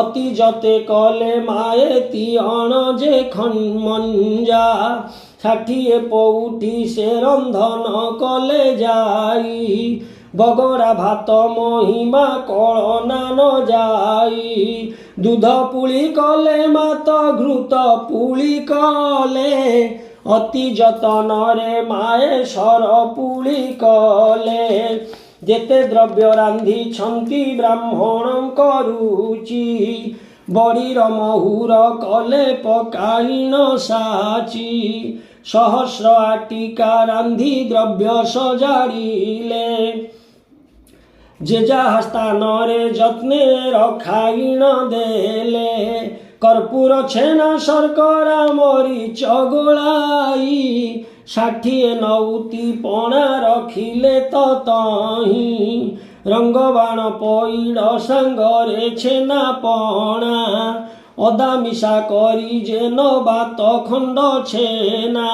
ଅତି ଯତେ କଲେ ମାଏ ତିଅଣ ଯେ ମଞ୍ଜା 60 ପଉଟି ସେ ରନ୍ଧନ କଲେ ଯାଇ ବଗରା ଭାତ ମହିମା କଳନା ନ ଯାଇ ଦୁଧ ପୁଳି କଲେ ମାତ ଘୃତ ପୁଳି କଲେ ଅତି ଯତନରେ ମାଏ ସର ପୁଳି କଲେ ଯେତେ ଦ୍ରବ୍ୟ ରାନ୍ଧିଛନ୍ତି ବ୍ରାହ୍ମଣ ରୁଚି ବଡ଼ିର ମହୁର କଲେ ପକାଇଣ ସାଚି ସହସ୍ର ଆଟିକା ରାନ୍ଧି ଦ୍ରବ୍ୟ ସଜାଡ଼ିଲେ ଯେ ଯାହା ସ୍ଥାନରେ ଯତ୍ନେ ରଖାଇଣ ଦେଲେ କର୍ପୂର ଛେନା ଶର୍କରା ମରିଚ ଗୋଳାଇ 60 ନଉତି ପଣା ରଖିଲେ ତହିଁ ରଙ୍ଗବାଣ ପଇଡ଼ ସାଙ୍ଗରେ ଛେନା ପଣା ଅଦା ମିଶା କରି ଯେନ ବାତ ଖଣ୍ଡ ଛେନା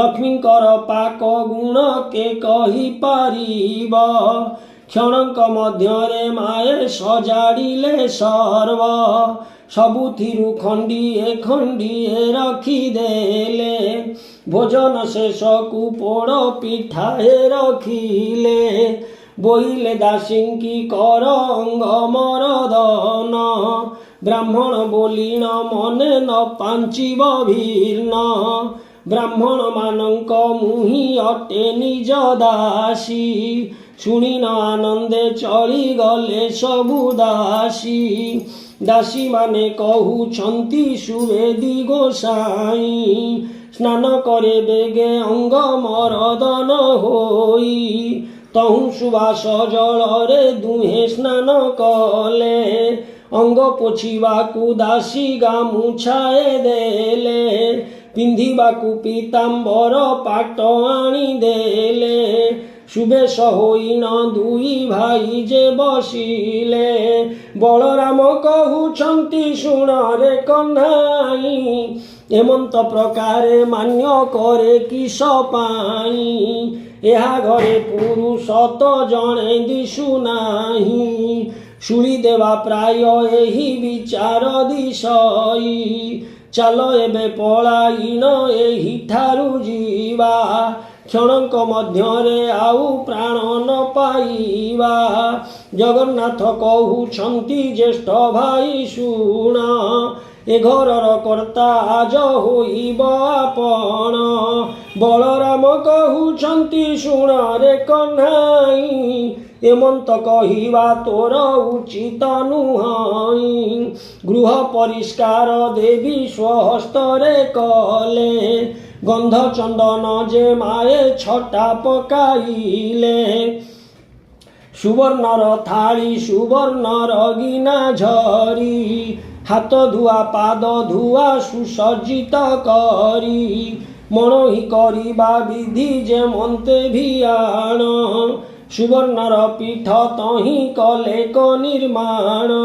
ଲକ୍ଷ୍ମୀଙ୍କର ପାକ ଗୁଣ କେ କହିପାରିବ କ୍ଷଣଙ୍କ ମଧ୍ୟରେ ମାଏ ସଜାଡ଼ିଲେ ସର୍ବ ସବୁଥିରୁ ଖଣ୍ଡିଏ ଖଣ୍ଡିଏ ରଖିଦେଲେ ଭୋଜନ ଶେଷକୁ ପୋଡ଼ ପିଠାଏ ରଖିଲେ ବୋଇଲେ ଦାସୀଙ୍କି କର ଅଙ୍ଗ ମରଦନ ବ୍ରାହ୍ମଣ ବୋଲିଣ ମନେ ନ ପାଞ୍ଚିବ ଭିନ୍ନ ବ୍ରାହ୍ମଣ ମାନଙ୍କ ମୁହିଁ ଅଟେ ନିଜ ଦାସୀ ଶୁଣିନ ଆନନ୍ଦେ ଚଳିଗଲେ ସବୁ ଦାସୀ ଦାସୀ ମାନେ କହୁଛନ୍ତି ସୁବେଦୀ ଗୋସାଇଁ ସ୍ନାନ करे ବେଗେ ଅଙ୍ଗ ମରଦନ ହୋଇ ତହୁଁ ସୁବାସ ଜଳରେ ଦୁହେଁ ସ୍ନାନ କଲେ ଅଙ୍ଗ ପୋଛିବାକୁ ଦାସୀ ଗାମୁଛାଏ ଦେଲେ ପିନ୍ଧିବାକୁ ପୀତାମ୍ବର ପାଟ ଆଣିଦେଲେ ସୁବେଶ ହୋଇଣ ଦୁଇ ଭାଇ ଯେ ବସିଲେ ବଳରାମ କହୁଛନ୍ତି ଶୁଣରେ କହ୍ନାଇ ଏମନ୍ତ ପ୍ରକାରେ ମାନ୍ୟ କରେ କିସ ପାଇଁ ଏହା ଘରେ ପୁରୁଷ ତ ଜଣେ ଦିଶୁନାହିଁ ଶୁଳି ଦେବା ପ୍ରାୟ ଏହି ବିଚାର ଦିଶଇ ଚାଲ ଏବେ ପଳାଇନ ଏହିଠାରୁ ଯିବା କ୍ଷଣଙ୍କ ମଧ୍ୟରେ ଆଉ ପ୍ରାଣ ନ ପାଇବା ଜଗନ୍ନାଥ କହୁଛନ୍ତି ଜ୍ୟେଷ୍ଠ ଭାଇ ଶୁଣ ଏ ଘରର କର୍ତ୍ତା ଆଜ ହୋଇବ ଆପଣ ବଳରାମ କହୁଛନ୍ତି ଶୁଣରେ କହ୍ନାଇ ଏମନ୍ତ କହିବା ତୋର ଉଚିତ ନୁହଁ ଗୃହ ପରିଷ୍କାର ଦେବୀ ସ୍ୱହସ୍ତରେ କଲେ ଗନ୍ଧ ଚନ୍ଦନ ଯେ ମାଏ ଛଟା ପକାଇଲେ ସୁବର୍ଣ୍ଣର ଥାଳି ସୁବର୍ଣ୍ଣର ଗିନା ଝରି ହାତ ଧୁଆ ପାଦ ଧୁଆ ସୁସଜ୍ଜିତ କରି ମଣୋହି କରିବା ବିଧି ଯେମନ୍ତେ ଭିଆଣ ସୁବର୍ଣ୍ଣର ପୀଠ ତହିଁ କଲେ କ ନିର୍ମାଣ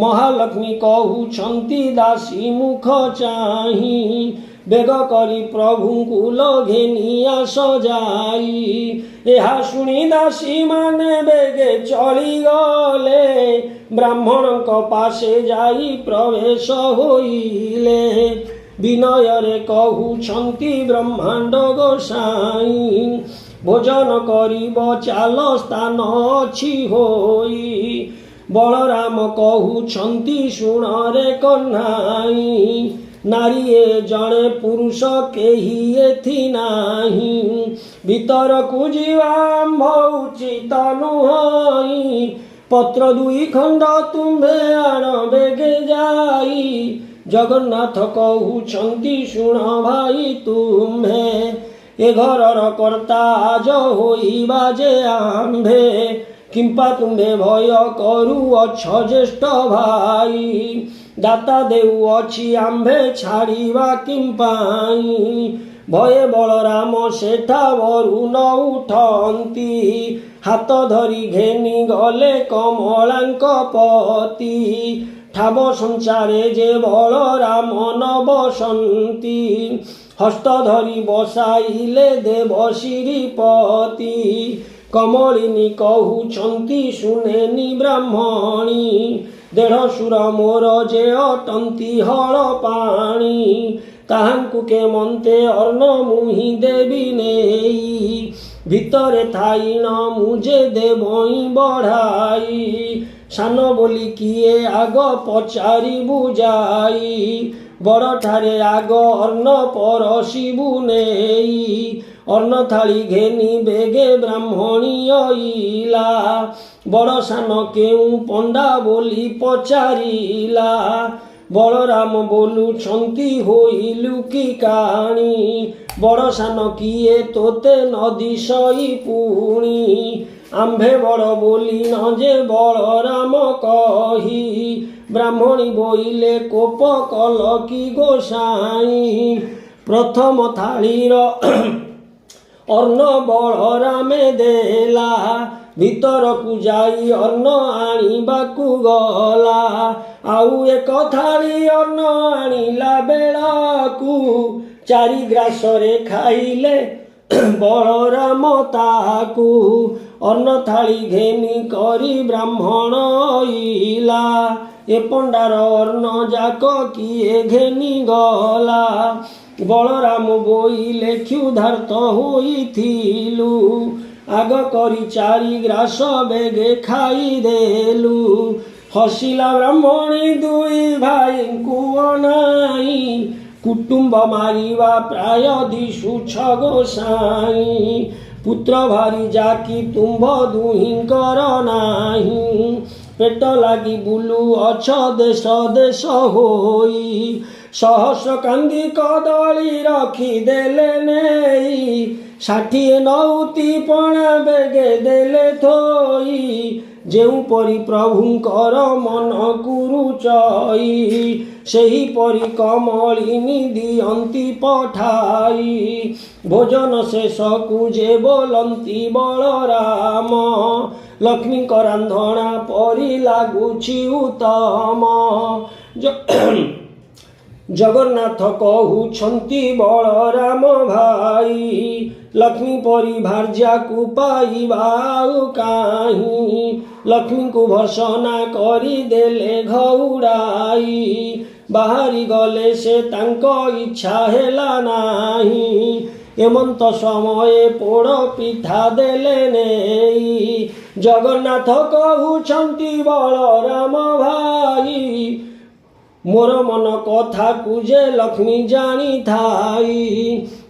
ମହାଲକ୍ଷ୍ମୀ କହୁଛନ୍ତି ଦାସୀ ମୁଖ ଚାହିଁ ବେଗ କରି ପ୍ରଭୁଙ୍କୁ ଲଘେନିଆ ସଜାଇ ଏହା ଶୁଣି ଦାସୀ ମାନେ ବେଗେ ଚଳିଗଲେ ବ୍ରାହ୍ମଣଙ୍କ ପାଶେ ଯାଇ ପ୍ରବେଶ ହୋଇଲେ ବିନୟରେ କହୁଛନ୍ତି ବ୍ରହ୍ମାଣ୍ଡ ଗୋସାଇଁ ଭୋଜନ କରିବ ଚାଲ ସ୍ଥାନ ଅଛି ହୋଇ ବଳରାମ କହୁଛନ୍ତି ଶୁଣରେ କହ୍ନାଇ ନାରୀଏ ଜଣେ ପୁରୁଷ କେହି ଏଥି ନାହିଁ ଭିତରକୁ ଯିବା ଆମ୍ଭ ଉଚିତ ନୁହଁ ପତ୍ର 2 ଖଣ୍ଡ ତୁମ୍ଭେ ଆଣ ବେଗେ ଯାଇ ଜଗନ୍ନାଥ କହୁଛନ୍ତି ଶୁଣ ଭାଇ ତୁମ୍ଭେ ଏ ଘରର କର୍ତ୍ତା ଆଜ ହୋଇବା ଯେ ଆମ୍ଭେ କିମ୍ପା ତୁମ୍ଭେ ଭୟ କରୁଅଛ ଜ୍ୟେଷ୍ଠ ଭାଇ ଦାତା ଦେଉଅଛି ଆମ୍ଭେ ଛାଡ଼ିବା କିମ୍ପାଇଁ ଭୟେ ବଳରାମ ସେଠା ବରୁ ନ ଉଠନ୍ତି ହାତ ଧରି ଘେନି ଗଲେ କମଳାଙ୍କ ପତି ଠାବ ସଞ୍ଚାରେ ଯେ ବଳରାମ ନ ବସନ୍ତି ହସ୍ତ ଧରି ବସାଇଲେ ଦେବ ଶ୍ରୀପତି କମଳିନୀ କହୁଛନ୍ତି ଶୁଣେନି ବ୍ରାହ୍ମଣୀ ଦେଢ଼ଶୁର ମୋର ଯେ ଅଟନ୍ତି ହଳ ପାଣି ତାହାଙ୍କୁ କେମନ୍ତେ ଅର୍ଣ୍ଣ ମୁହିଁ ଦେବି ନେଇ ଭିତରେ ଥାଇଣ ମୁଁ ଯେ ଦେବଇଁ ବଢ଼ାଇ ସାନ ବୋଲି କିଏ ଆଗ ପଚାରି ବୁଝାଇ ବଡ଼ଠାରେ ଆଗ ଅର୍ଣ୍ଣ ପରଶିବୁ ନେଇ ଅର୍ଣ୍ଣ ଥାଳି ଘେନି ବେଗେ ବ୍ରାହ୍ମଣୀ ଅଇଲା ବଡ଼ ସାନ କେଉଁ ପଣ୍ଡା ବୋଲି ପଚାରିଲା ବଳରାମ ବୋଲୁଛନ୍ତି ହୋଇଲୁ କି କାଣି ବଡ଼ ସାନ କିଏ ତୋତେ ନଦୀ ସଇ ପୁଣି ଆମ୍ଭେ ବଡ଼ ବୋଲି ନ ଯେ ବଳରାମ କହି ବ୍ରାହ୍ମଣୀ ବୋଇଲେ କୋପ କଲ କି ଗୋସାଇଁ ପ୍ରଥମ ଥାଳିର ଅର୍ଣ୍ଣ ବଳରାମେ ଦେଲା ଭିତରକୁ ଯାଇ ଅର୍ଣ୍ଣ ଆଣିବାକୁ ଗଲା ଆଉ ଏକ ଥାଳି ଅର୍ଣ୍ଣ ଆଣିଲା ବେଳାକୁ ଚାରି ଗ୍ରାସରେ ଖାଇଲେ ବଳରାମ ତାକୁ ଅର୍ଣ୍ଣ ଥାଳି ଘେନି କରି ବ୍ରାହ୍ମଣ ଅଇଲା ଏ ପଣ୍ଡାର ଅର୍ଣ୍ଣ ଯାକ କିଏ ଘେନି ଗଲା ବଳରାମ ବୋଇଲେ କ୍ଷୁଧାର୍ତ ହୋଇଥିଲୁ ଆଗ କରି ଚାରି ଗ୍ରାସ ବେଗେ ଖାଇଦେଲୁ ହସିଲା ବ୍ରାହ୍ମଣୀ ଦୁଇ ଭାଇଙ୍କୁ ଅନାଇ କୁଟୁମ୍ବ ମାରିବା ପ୍ରାୟ ଦିଶୁଛ ଗୋସାଇଁ ପୁତ୍ର ଭାରି ଯାକି ତୁମ୍ଭ ଦୁହିଁଙ୍କର ନାହିଁ ପେଟ ଲାଗି ବୁଲୁ ଅଛ ଦେଶ ଦେଶ ହୋଇ ସହସ୍ର କାନ୍ଦି କଦଳୀ ରଖିଦେଲେ ନେଇ 60 ନଉତି ପଣା ବେଗେ ଦେଲେ ଥୋଇ ଯେଉଁପରି ପ୍ରଭୁଙ୍କର ମନକୁ ରୁଚଇ ସେହିପରି କମଳିନୀ ଦିଅନ୍ତି ପଠାଇ ଭୋଜନ ଶେଷକୁ ଯେ ବୋଲନ୍ତି ବଳରାମ ଲକ୍ଷ୍ମୀଙ୍କ ରାନ୍ଧଣା ପରି ଲାଗୁଛି ଉତ୍ତମ ଜଗନ୍ନାଥ କହୁଛନ୍ତି ବଳରାମ ଭାଇ ଲକ୍ଷ୍ମୀ ପରି ଭାର୍ଯ୍ୟାକୁ ପାଇବା ଆଉ କାହିଁ ଲକ୍ଷ୍ମୀଙ୍କୁ ଭର୍ସନା କରିଦେଲେ ଘଉଡ଼ାଇ ବାହାରି ଗଲେ ସେ ତାଙ୍କ ଇଚ୍ଛା ହେଲା ନାହିଁ ଏମନ୍ତ ସମୟେ ପୋଡ଼ ପିଠା ଦେଲେ ନେଇ ଜଗନ୍ନାଥ କହୁଛନ୍ତି ବଳରାମ ଭାଇ ମୋର ମନ କଥାକୁ ଯେ ଲକ୍ଷ୍ମୀ ଜାଣିଥାଇ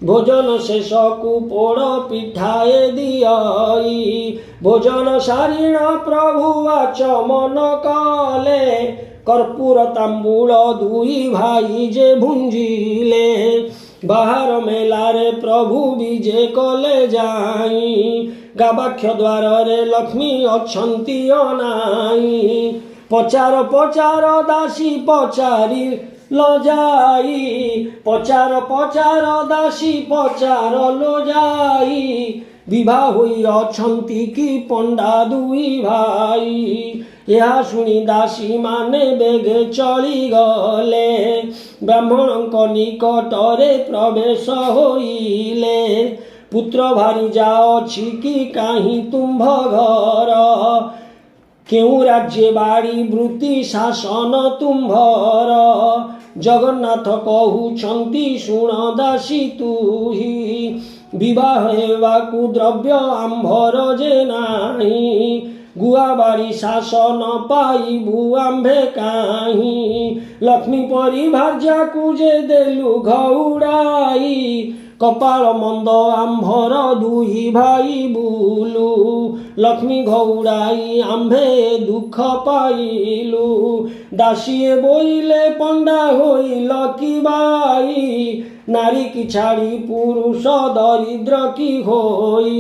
ଭୋଜନ ଶେଷକୁ ପୋଡ଼ ପିଠାଏ ଦିଅଇ ଭୋଜନ ସାରିଣ ପ୍ରଭୁ ଆଚମନ କଲେ କର୍ପୂର ତାମ୍ବୁଳ ଦୁଇ ଭାଇ ଯେ ଭୁଞ୍ଜିଲେ ବାହାର ମେଲାରେ ପ୍ରଭୁ ବିଜେ କଲେ ଯାଇ ଗାବାକ୍ଷ ଦ୍ୱାରରେ ଲକ୍ଷ୍ମୀ ଅଛନ୍ତି ଅନାଇ ପଚାର ପଚାର ଦାସୀ ପଚାରି ଲଜାଇ ପଚାର ପଚାର ଦାସୀ ପଚାର ଲଜାଇ ବିଭା ହୋଇ ଅଛନ୍ତି କି ପଣ୍ଡା ଦୁଇ ଭାଇ ଏହା ଶୁଣି ଦାସୀ ମାନେ ବେଗେ ଚଳିଗଲେ ବ୍ରାହ୍ମଣଙ୍କ ନିକଟରେ ପ୍ରବେଶ ହୋଇଲେ ପୁତ୍ର ଭାରି ଯା ଅଛି କି କାହିଁ ତୁମ୍ଭ ଘର କେଉଁ ରାଜ୍ୟ ବାଡ଼ି ବୃତ୍ତି ଶାସନ ତୁମ୍ଭର ଜଗନ୍ନାଥ କହୁଛନ୍ତି ଶୁଣ ଦାସୀ ତୁହି ବିବାହ ହେବାକୁ ଦ୍ରବ୍ୟ ଆମ୍ଭର ଯେ ନାହିଁ ଗୁଆବାଡ଼ି ଶାସନ ପାଇବୁ ଆମ୍ଭେ କାହିଁ ଲକ୍ଷ୍ମୀ ପରି ଭାର୍ଯ୍ୟାକୁ ଯେ ଦେଲୁ ଘଉଡ଼ାଇ କପାଳ ମନ୍ଦ ଆମ୍ଭର ଦୁଇ ଭାଇ ବୁଲୁ ଲକ୍ଷ୍ମୀ ଘଉଡ଼ାଇ ଆମ୍ଭେ ଦୁଃଖ ପାଇଲୁ ଦାସୀଏ ବୋଇଲେ ପଣ୍ଡା ହୋଇଲ କି ବାଇ ନାରୀ କି ଛାଡ଼ି ପୁରୁଷ ଦରିଦ୍ର କି ହୋଇ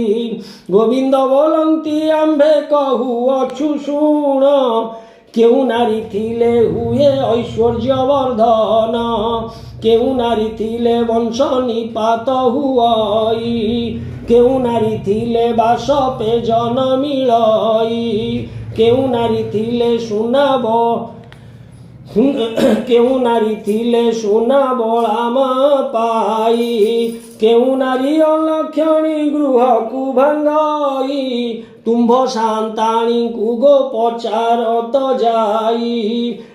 ଗୋବିନ୍ଦ ବୋଲନ୍ତି ଆମ୍ଭେ କହୁଅଛୁ ଶୁଣ କେଉଁ ନାରୀ ଥିଲେ ହୁଏ ଐଶ୍ୱର୍ଯ୍ୟବର୍ଦ୍ଧନ କେଉଁ ନାରୀ ଥିଲେ ବଂଶ ନିପାତ ହୁଅଇ କେଉଁ ନାରୀ ଥିଲେ ବାସ ପେଜନ ମିଳଇ କେଉଁ ନାରୀ ଥିଲେ ସୁନାବ କେଉଁ ନାରୀ ଥିଲେ ସୁନା ବଳାମ ପାଇ, କେଉଁ ନାରୀ ଅଲକ୍ଷଣୀ ଗୃହକୁ ଭାଙ୍ଗଇ, ତୁମ୍ଭ ସାନ୍ତାଣୀଙ୍କୁ ଗୋ ପଚାରତ ଯାଇ,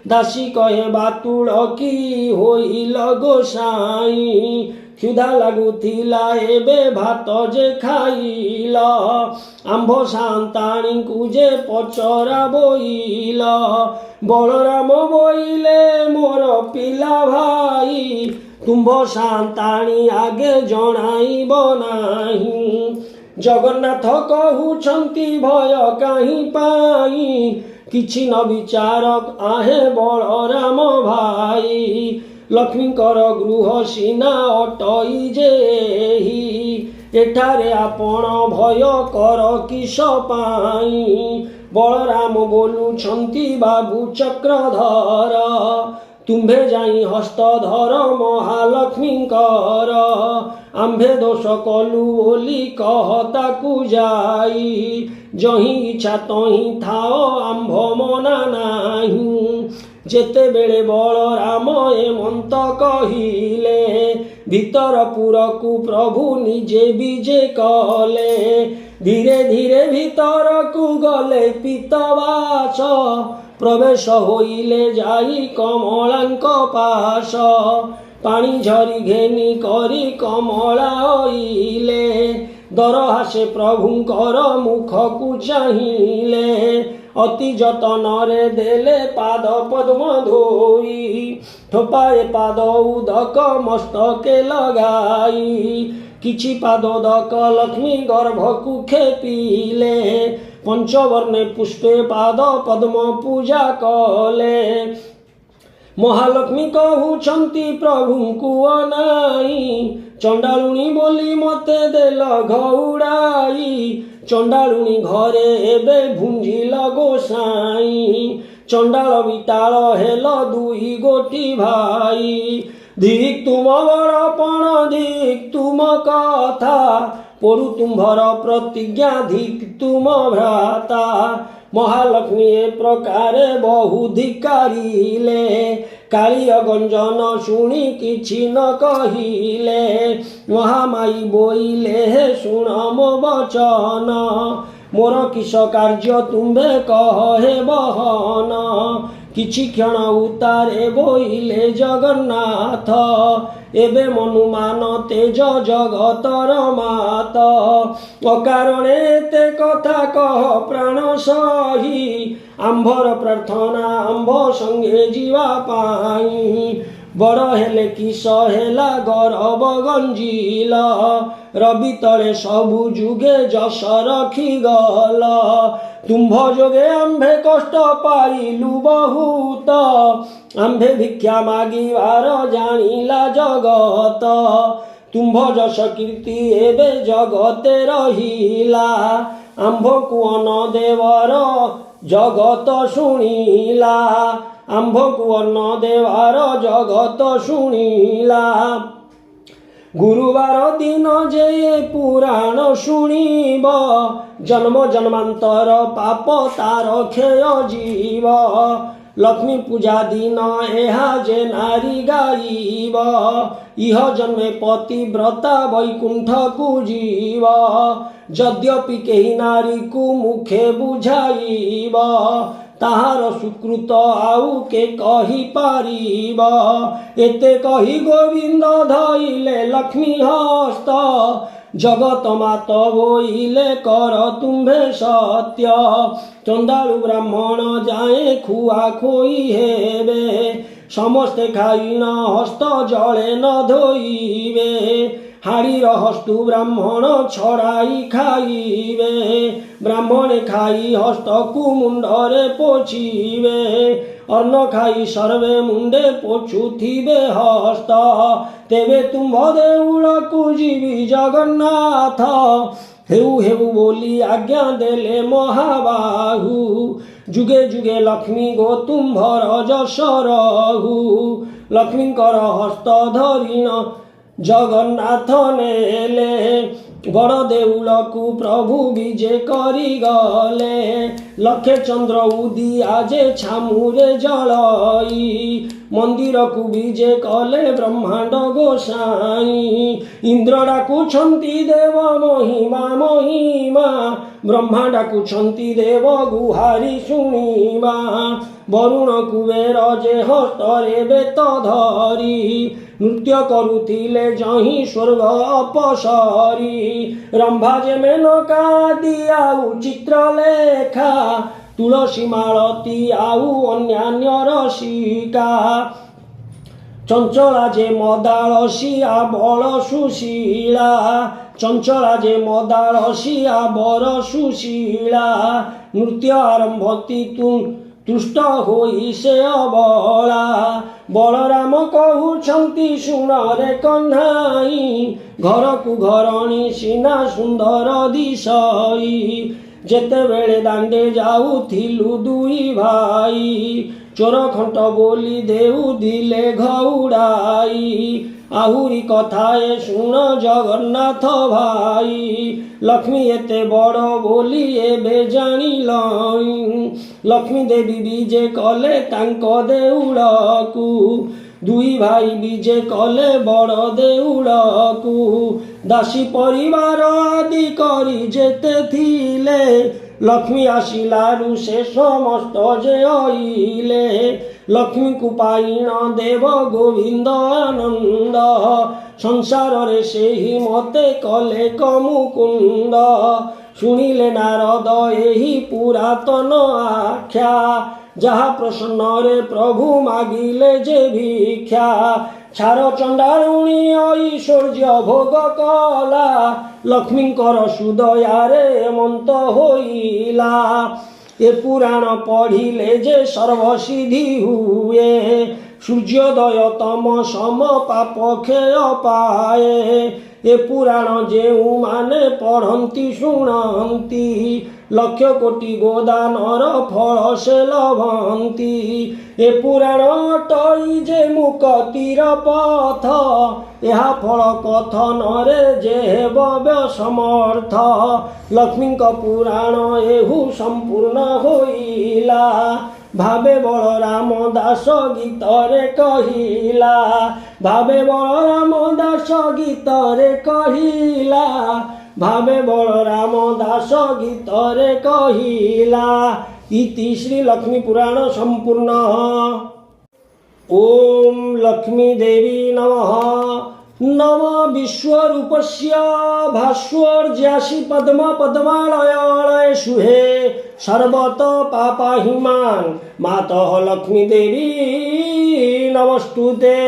ଦାସୀ କହେ ବାତୁଳ କି ହୋଇଲ ଗୋସାଇଁ, କ୍ଷୁଧା ଲାଗୁଥିଲା ଏବେ ଭାତ ଯେ ଖାଇଲ, ଆମ୍ଭ ସାନ୍ତାଣୀଙ୍କୁ ଯେ ପଚରା ବୋଇଲ, ବଳରାମ ବୋଇଲେ ମୋର ପିଲା ଭାଇ, ତୁମ୍ଭ ସାନ୍ତାଣୀ ଆଗେ ଜଣାଇବ ନାହିଁ, ଜଗନ୍ନାଥ କହୁଛନ୍ତି ଭୟ କାହିଁ ପାଇଁ, କିଛି ନ ବିଚାର ଆହେ ବଳରାମ ଭାଇ, ଲକ୍ଷ୍ମୀଙ୍କର ଗୃହ ସିନା ଅଟଇ ଯେହି, ଏଠାରେ ଆପଣ ଭୟ କର କିସ ପାଇଁ, ବଳରାମ ବୋଲୁଛନ୍ତି ବାବୁ ଚକ୍ରଧର, ତୁମ୍ଭେ ଯାଇ ହସ୍ତଧର ମହାଲକ୍ଷ୍ମୀଙ୍କର, ଆମ୍ଭେ ଦୋଷ କଲୁ ବୋଲି କହ ତାକୁ ଯାଇ, ଯହିଁ ଇଚ୍ଛା ତହିଁ ଥାଅ ଆମ୍ଭ ମନା ନାହିଁ, ଯେତେବେଳେ ବଳରାମ ଏମନ୍ତ କହିଲେ, ଭିତରପୁରକୁ ପ୍ରଭୁ ନିଜେ ବିଜେ କଲେ, ଧୀରେ ଧୀରେ ଭିତରକୁ ଗଲେ ପିତବାସ, ପ୍ରବେଶ ହୋଇଲେ ଯାଇ କମଳାଙ୍କ ପାଶ, ପାଣି ଝରି ଘେନି କରି କମଳା ଅଇଲେ, ଦରହାସେ ପ୍ରଭୁଙ୍କର ମୁଖକୁ ଚାହିଁଲେ, ଅତି ଯତନରେ ଦେଲେ ପାଦ ପଦ୍ମ ଧୋଇ, ଠୋପାଏ ପାଦ ଉଦକ ମସ୍ତକେ ଲଗାଇ, କିଛି ପାଦ ଉଦକ ଲକ୍ଷ୍ମୀ ଗର୍ଭକୁ ଖେପିଲେ, ପଞ୍ଚବର୍ଣ୍ଣେ ପୁଷ୍ପେ ପାଦ ପଦ୍ମ ପୂଜା କଲେ, ମହାଲକ୍ଷ୍ମୀ କହୁଛନ୍ତି ପ୍ରଭୁଙ୍କୁ ଅନାଇ, ଚଣ୍ଡାଳୁଣୀ ବୋଲି ମତେ ଦେଲ ଘଉଡ଼ାଇ, ଚଣ୍ଡାଳୁଣୀ ଘରେ ଏବେ ଭୁଞ୍ଜିଲ ଗୋସାଇଁ, ଚଣ୍ଡାଳ ବିଟାଳ ହେଲ ଦୁଇ ଗୋଟି ଭାଇ, ଧିକ୍ ତୁମ ବଡ଼ପଣ ଧିକ୍ ତୁମ କଥା, ପଡ଼ୁ ତୁମ୍ଭର ପ୍ରତିଜ୍ଞା ଧିକ୍ ତୁମ ଭ୍ରାତା, ମହାଲକ୍ଷ୍ମୀ ଏ ପ୍ରକାରେ ବହୁ ଧିକାରିଲେ, କାଳିୟ ଗଞ୍ଜନ ଶୁଣି କିଛି ନ କହିଲେ, ମହାମାଇ ବୋଇଲେ ହେ ଶୁଣ ମୋ ବଚନ, ମୋର କିସ କାର୍ଯ୍ୟ ତୁମ୍ଭେ କହ ହେ ବହନ, କିଛି କ୍ଷଣ ଉତ୍ତାରେ ବୋଇଲେ ଜଗନ୍ନାଥ, ଏବେ ମନୁମାନ ତେଜ ଜଗତର ମାତ, ଅକାରଣେ ଏତେ କଥା କହ ପ୍ରାଣ ସହି, ଆମ୍ଭର ପ୍ରାର୍ଥନା ଆମ୍ଭ ସଙ୍ଗେ ଯିବା ପାଇଁ, ବଡ଼ ହେଲେ କିସ ହେଲା ଗରବ ଗଞ୍ଜିଲ, ରବି ତଳେ ସବୁ ଯୁଗେ ଯଶ ରଖିଗଲ, ତୁମ୍ଭ ଯୋଗେ ଆମ୍ଭେ କଷ୍ଟ ପାଇଲୁ ବହୁତ, ଆମ୍ଭେ ଭିକ୍ଷା ମାଗିବାର ଜାଣିଲା ଜଗତ, ତୁମ୍ଭ ଯଶ କୀର୍ତ୍ତି ଏବେ ଜଗତେ ରହିଲା, ଆମ୍ଭକୁ ଅନ୍ନ ଦେବାର ଜଗତ ଶୁଣିଲା, ଆମ୍ଭକୁ ଅନ୍ନ ଦେବାର ଜଗତ ଶୁଣିଲା, ଗୁରୁବାର ଦିନ ଯେ ପୁରାଣ ଶୁଣିବ, ଜନ୍ମ ଜନ୍ମାନ୍ତର ପାପ ତାର କ୍ଷୟ ଯିବ, ଲକ୍ଷ୍ମୀ ପୂଜା ଦିନ ଏହା ଯେ ନାରୀ ଗାଇବ, ଇହ ଜନ୍ମେ ପତିବ୍ରତା ବୈକୁଣ୍ଠକୁ ଯିବ, ଯଦ୍ୟପି କେହି ନାରୀକୁ ମୁଖେ ବୁଝାଇବ, ତାହାର ସୁକୃତ ଆଉ କେ କହିପାରିବ, ଏତେ କହି ଗୋବିନ୍ଦ ଧଇଲେ ଲକ୍ଷ୍ମୀ ହସ୍ତ, ଜଗତ ମାତ ବୋଇଲେ କର ତୁମ୍ଭେ ସତ୍ୟ, ଚଣ୍ଡାଳୁ ବ୍ରାହ୍ମଣ ଯାଏ ଖୁଆ ଖୋଇ ହେବେ, ସମସ୍ତେ ଖାଇନ ହସ୍ତ ଜଳେ ନ ଧୋଇବେ, ହାଡ଼ିର ହସ୍ତୁ ବ୍ରାହ୍ମଣ ଛଡ଼ାଇ ଖାଇବେ, ବ୍ରାହ୍ମଣେ ଖାଇ ହସ୍ତକୁ ମୁଣ୍ଡରେ ପୋଛିବେ, ଅନ୍ନ ଖାଇ ସର୍ବେ ମୁଣ୍ଡେ ପୋଛୁଥିବେ ହସ୍ତ, ତେବେ ତୁମ୍ଭ ଦେଉଳକୁ ଯିବି ଜଗନ୍ନାଥ, ହେଉ ହେଉ ବୋଲି ଆଜ୍ଞା ଦେଲେ ମହାବାହୁ, ଯୁଗେ ଯୁଗେ ଲକ୍ଷ୍ମୀ ଗୋ ତୁମ୍ଭର ଯଶ ରହୁ, ଲକ୍ଷ୍ମୀଙ୍କର ହସ୍ତ ଧରିଣ ଜଗନ୍ନାଥ ନେଲେ, बड़ देउलकु प्रभु विजे करी गले लक्षे चंद्र उदी आजे छामुरे जलई मंदिर को विजे कले ब्रह्मांड गोसाई इंद्र डाकुछंती देव महिमा महिमा ब्रह्मा डाकुछंती देव गुहारी शुणिबा वरुण कुबेर जे हस्तरे बेत धरी नृत्य करुथिले जही स्वर्ग अपसरी रंभा जे मेनका दियाउ चित्रलेखा तुलसी मालती आउ अन्यान्य रसिका चंचला जे मदालसिया बड़ सुशीला चंचला जे मदालसिया बड़ सुशीला नृत्य आरंभती तुष्ट होई से अबला बलराम कहउछंती शुण रे कन्हाई घर को घरणी सीना सुंदर दिशई जेतेबेले दांडे जाउथिलु दुई भाई चोर खंट बोली देउ दिले घउड़ाई आहुरी कथाए शुण जगन्नाथ भाई लक्ष्मी एते बड़ बोली एबे जानिलई लक्ष्मी देवी विजे कले तांको देउलकु दुई भाई विजे कले बड़ देउलकु दासी परिवार आदि करी जेते थिले लक्ष्मी आसिलारु से समस्त जे आइले लक्ष्मी को पाइण देव गोविंद आनंद संसार रे सेही मते कले कमुकुंद शुणिले नारद एही पुरातन आख्या जहा प्रसन्न रे प्रभु मागिले जे भिक्षा छार चंडारुणी ऐश्वर्य भोग कला लक्ष्मींकर सुदयारे मंत होइला ए पुराण पढ़िले जे सर्वसिद्धि हुए सूर्योदय तम सम पाप क्षय पाए ए पुराण जेउ माने पढ़ंती शुणंती लक्ष कोटि गोदानर फल से लभंती ए पुराण अटई जे मुक्तिर पथ यह फल कथन रे जे भव्य समर्थ लक्ष्मी पुराण एहु संपूर्ण होइला भावे बलराम दास गीत रे कहिला भावे बलराम दास गीत रे कहिला भावे बलराम दास गीत रे कहिला इति श्री लक्ष्मी पुराण संपूर्ण। ओम लक्ष्मी देवी नमः। नव विश्वरूपस्य भास्वर्ज्यासि पद्म पद्मालयालय सुहे सर्वत पापाहिमान् मातः लक्ष्मी देवी नमस्तुते।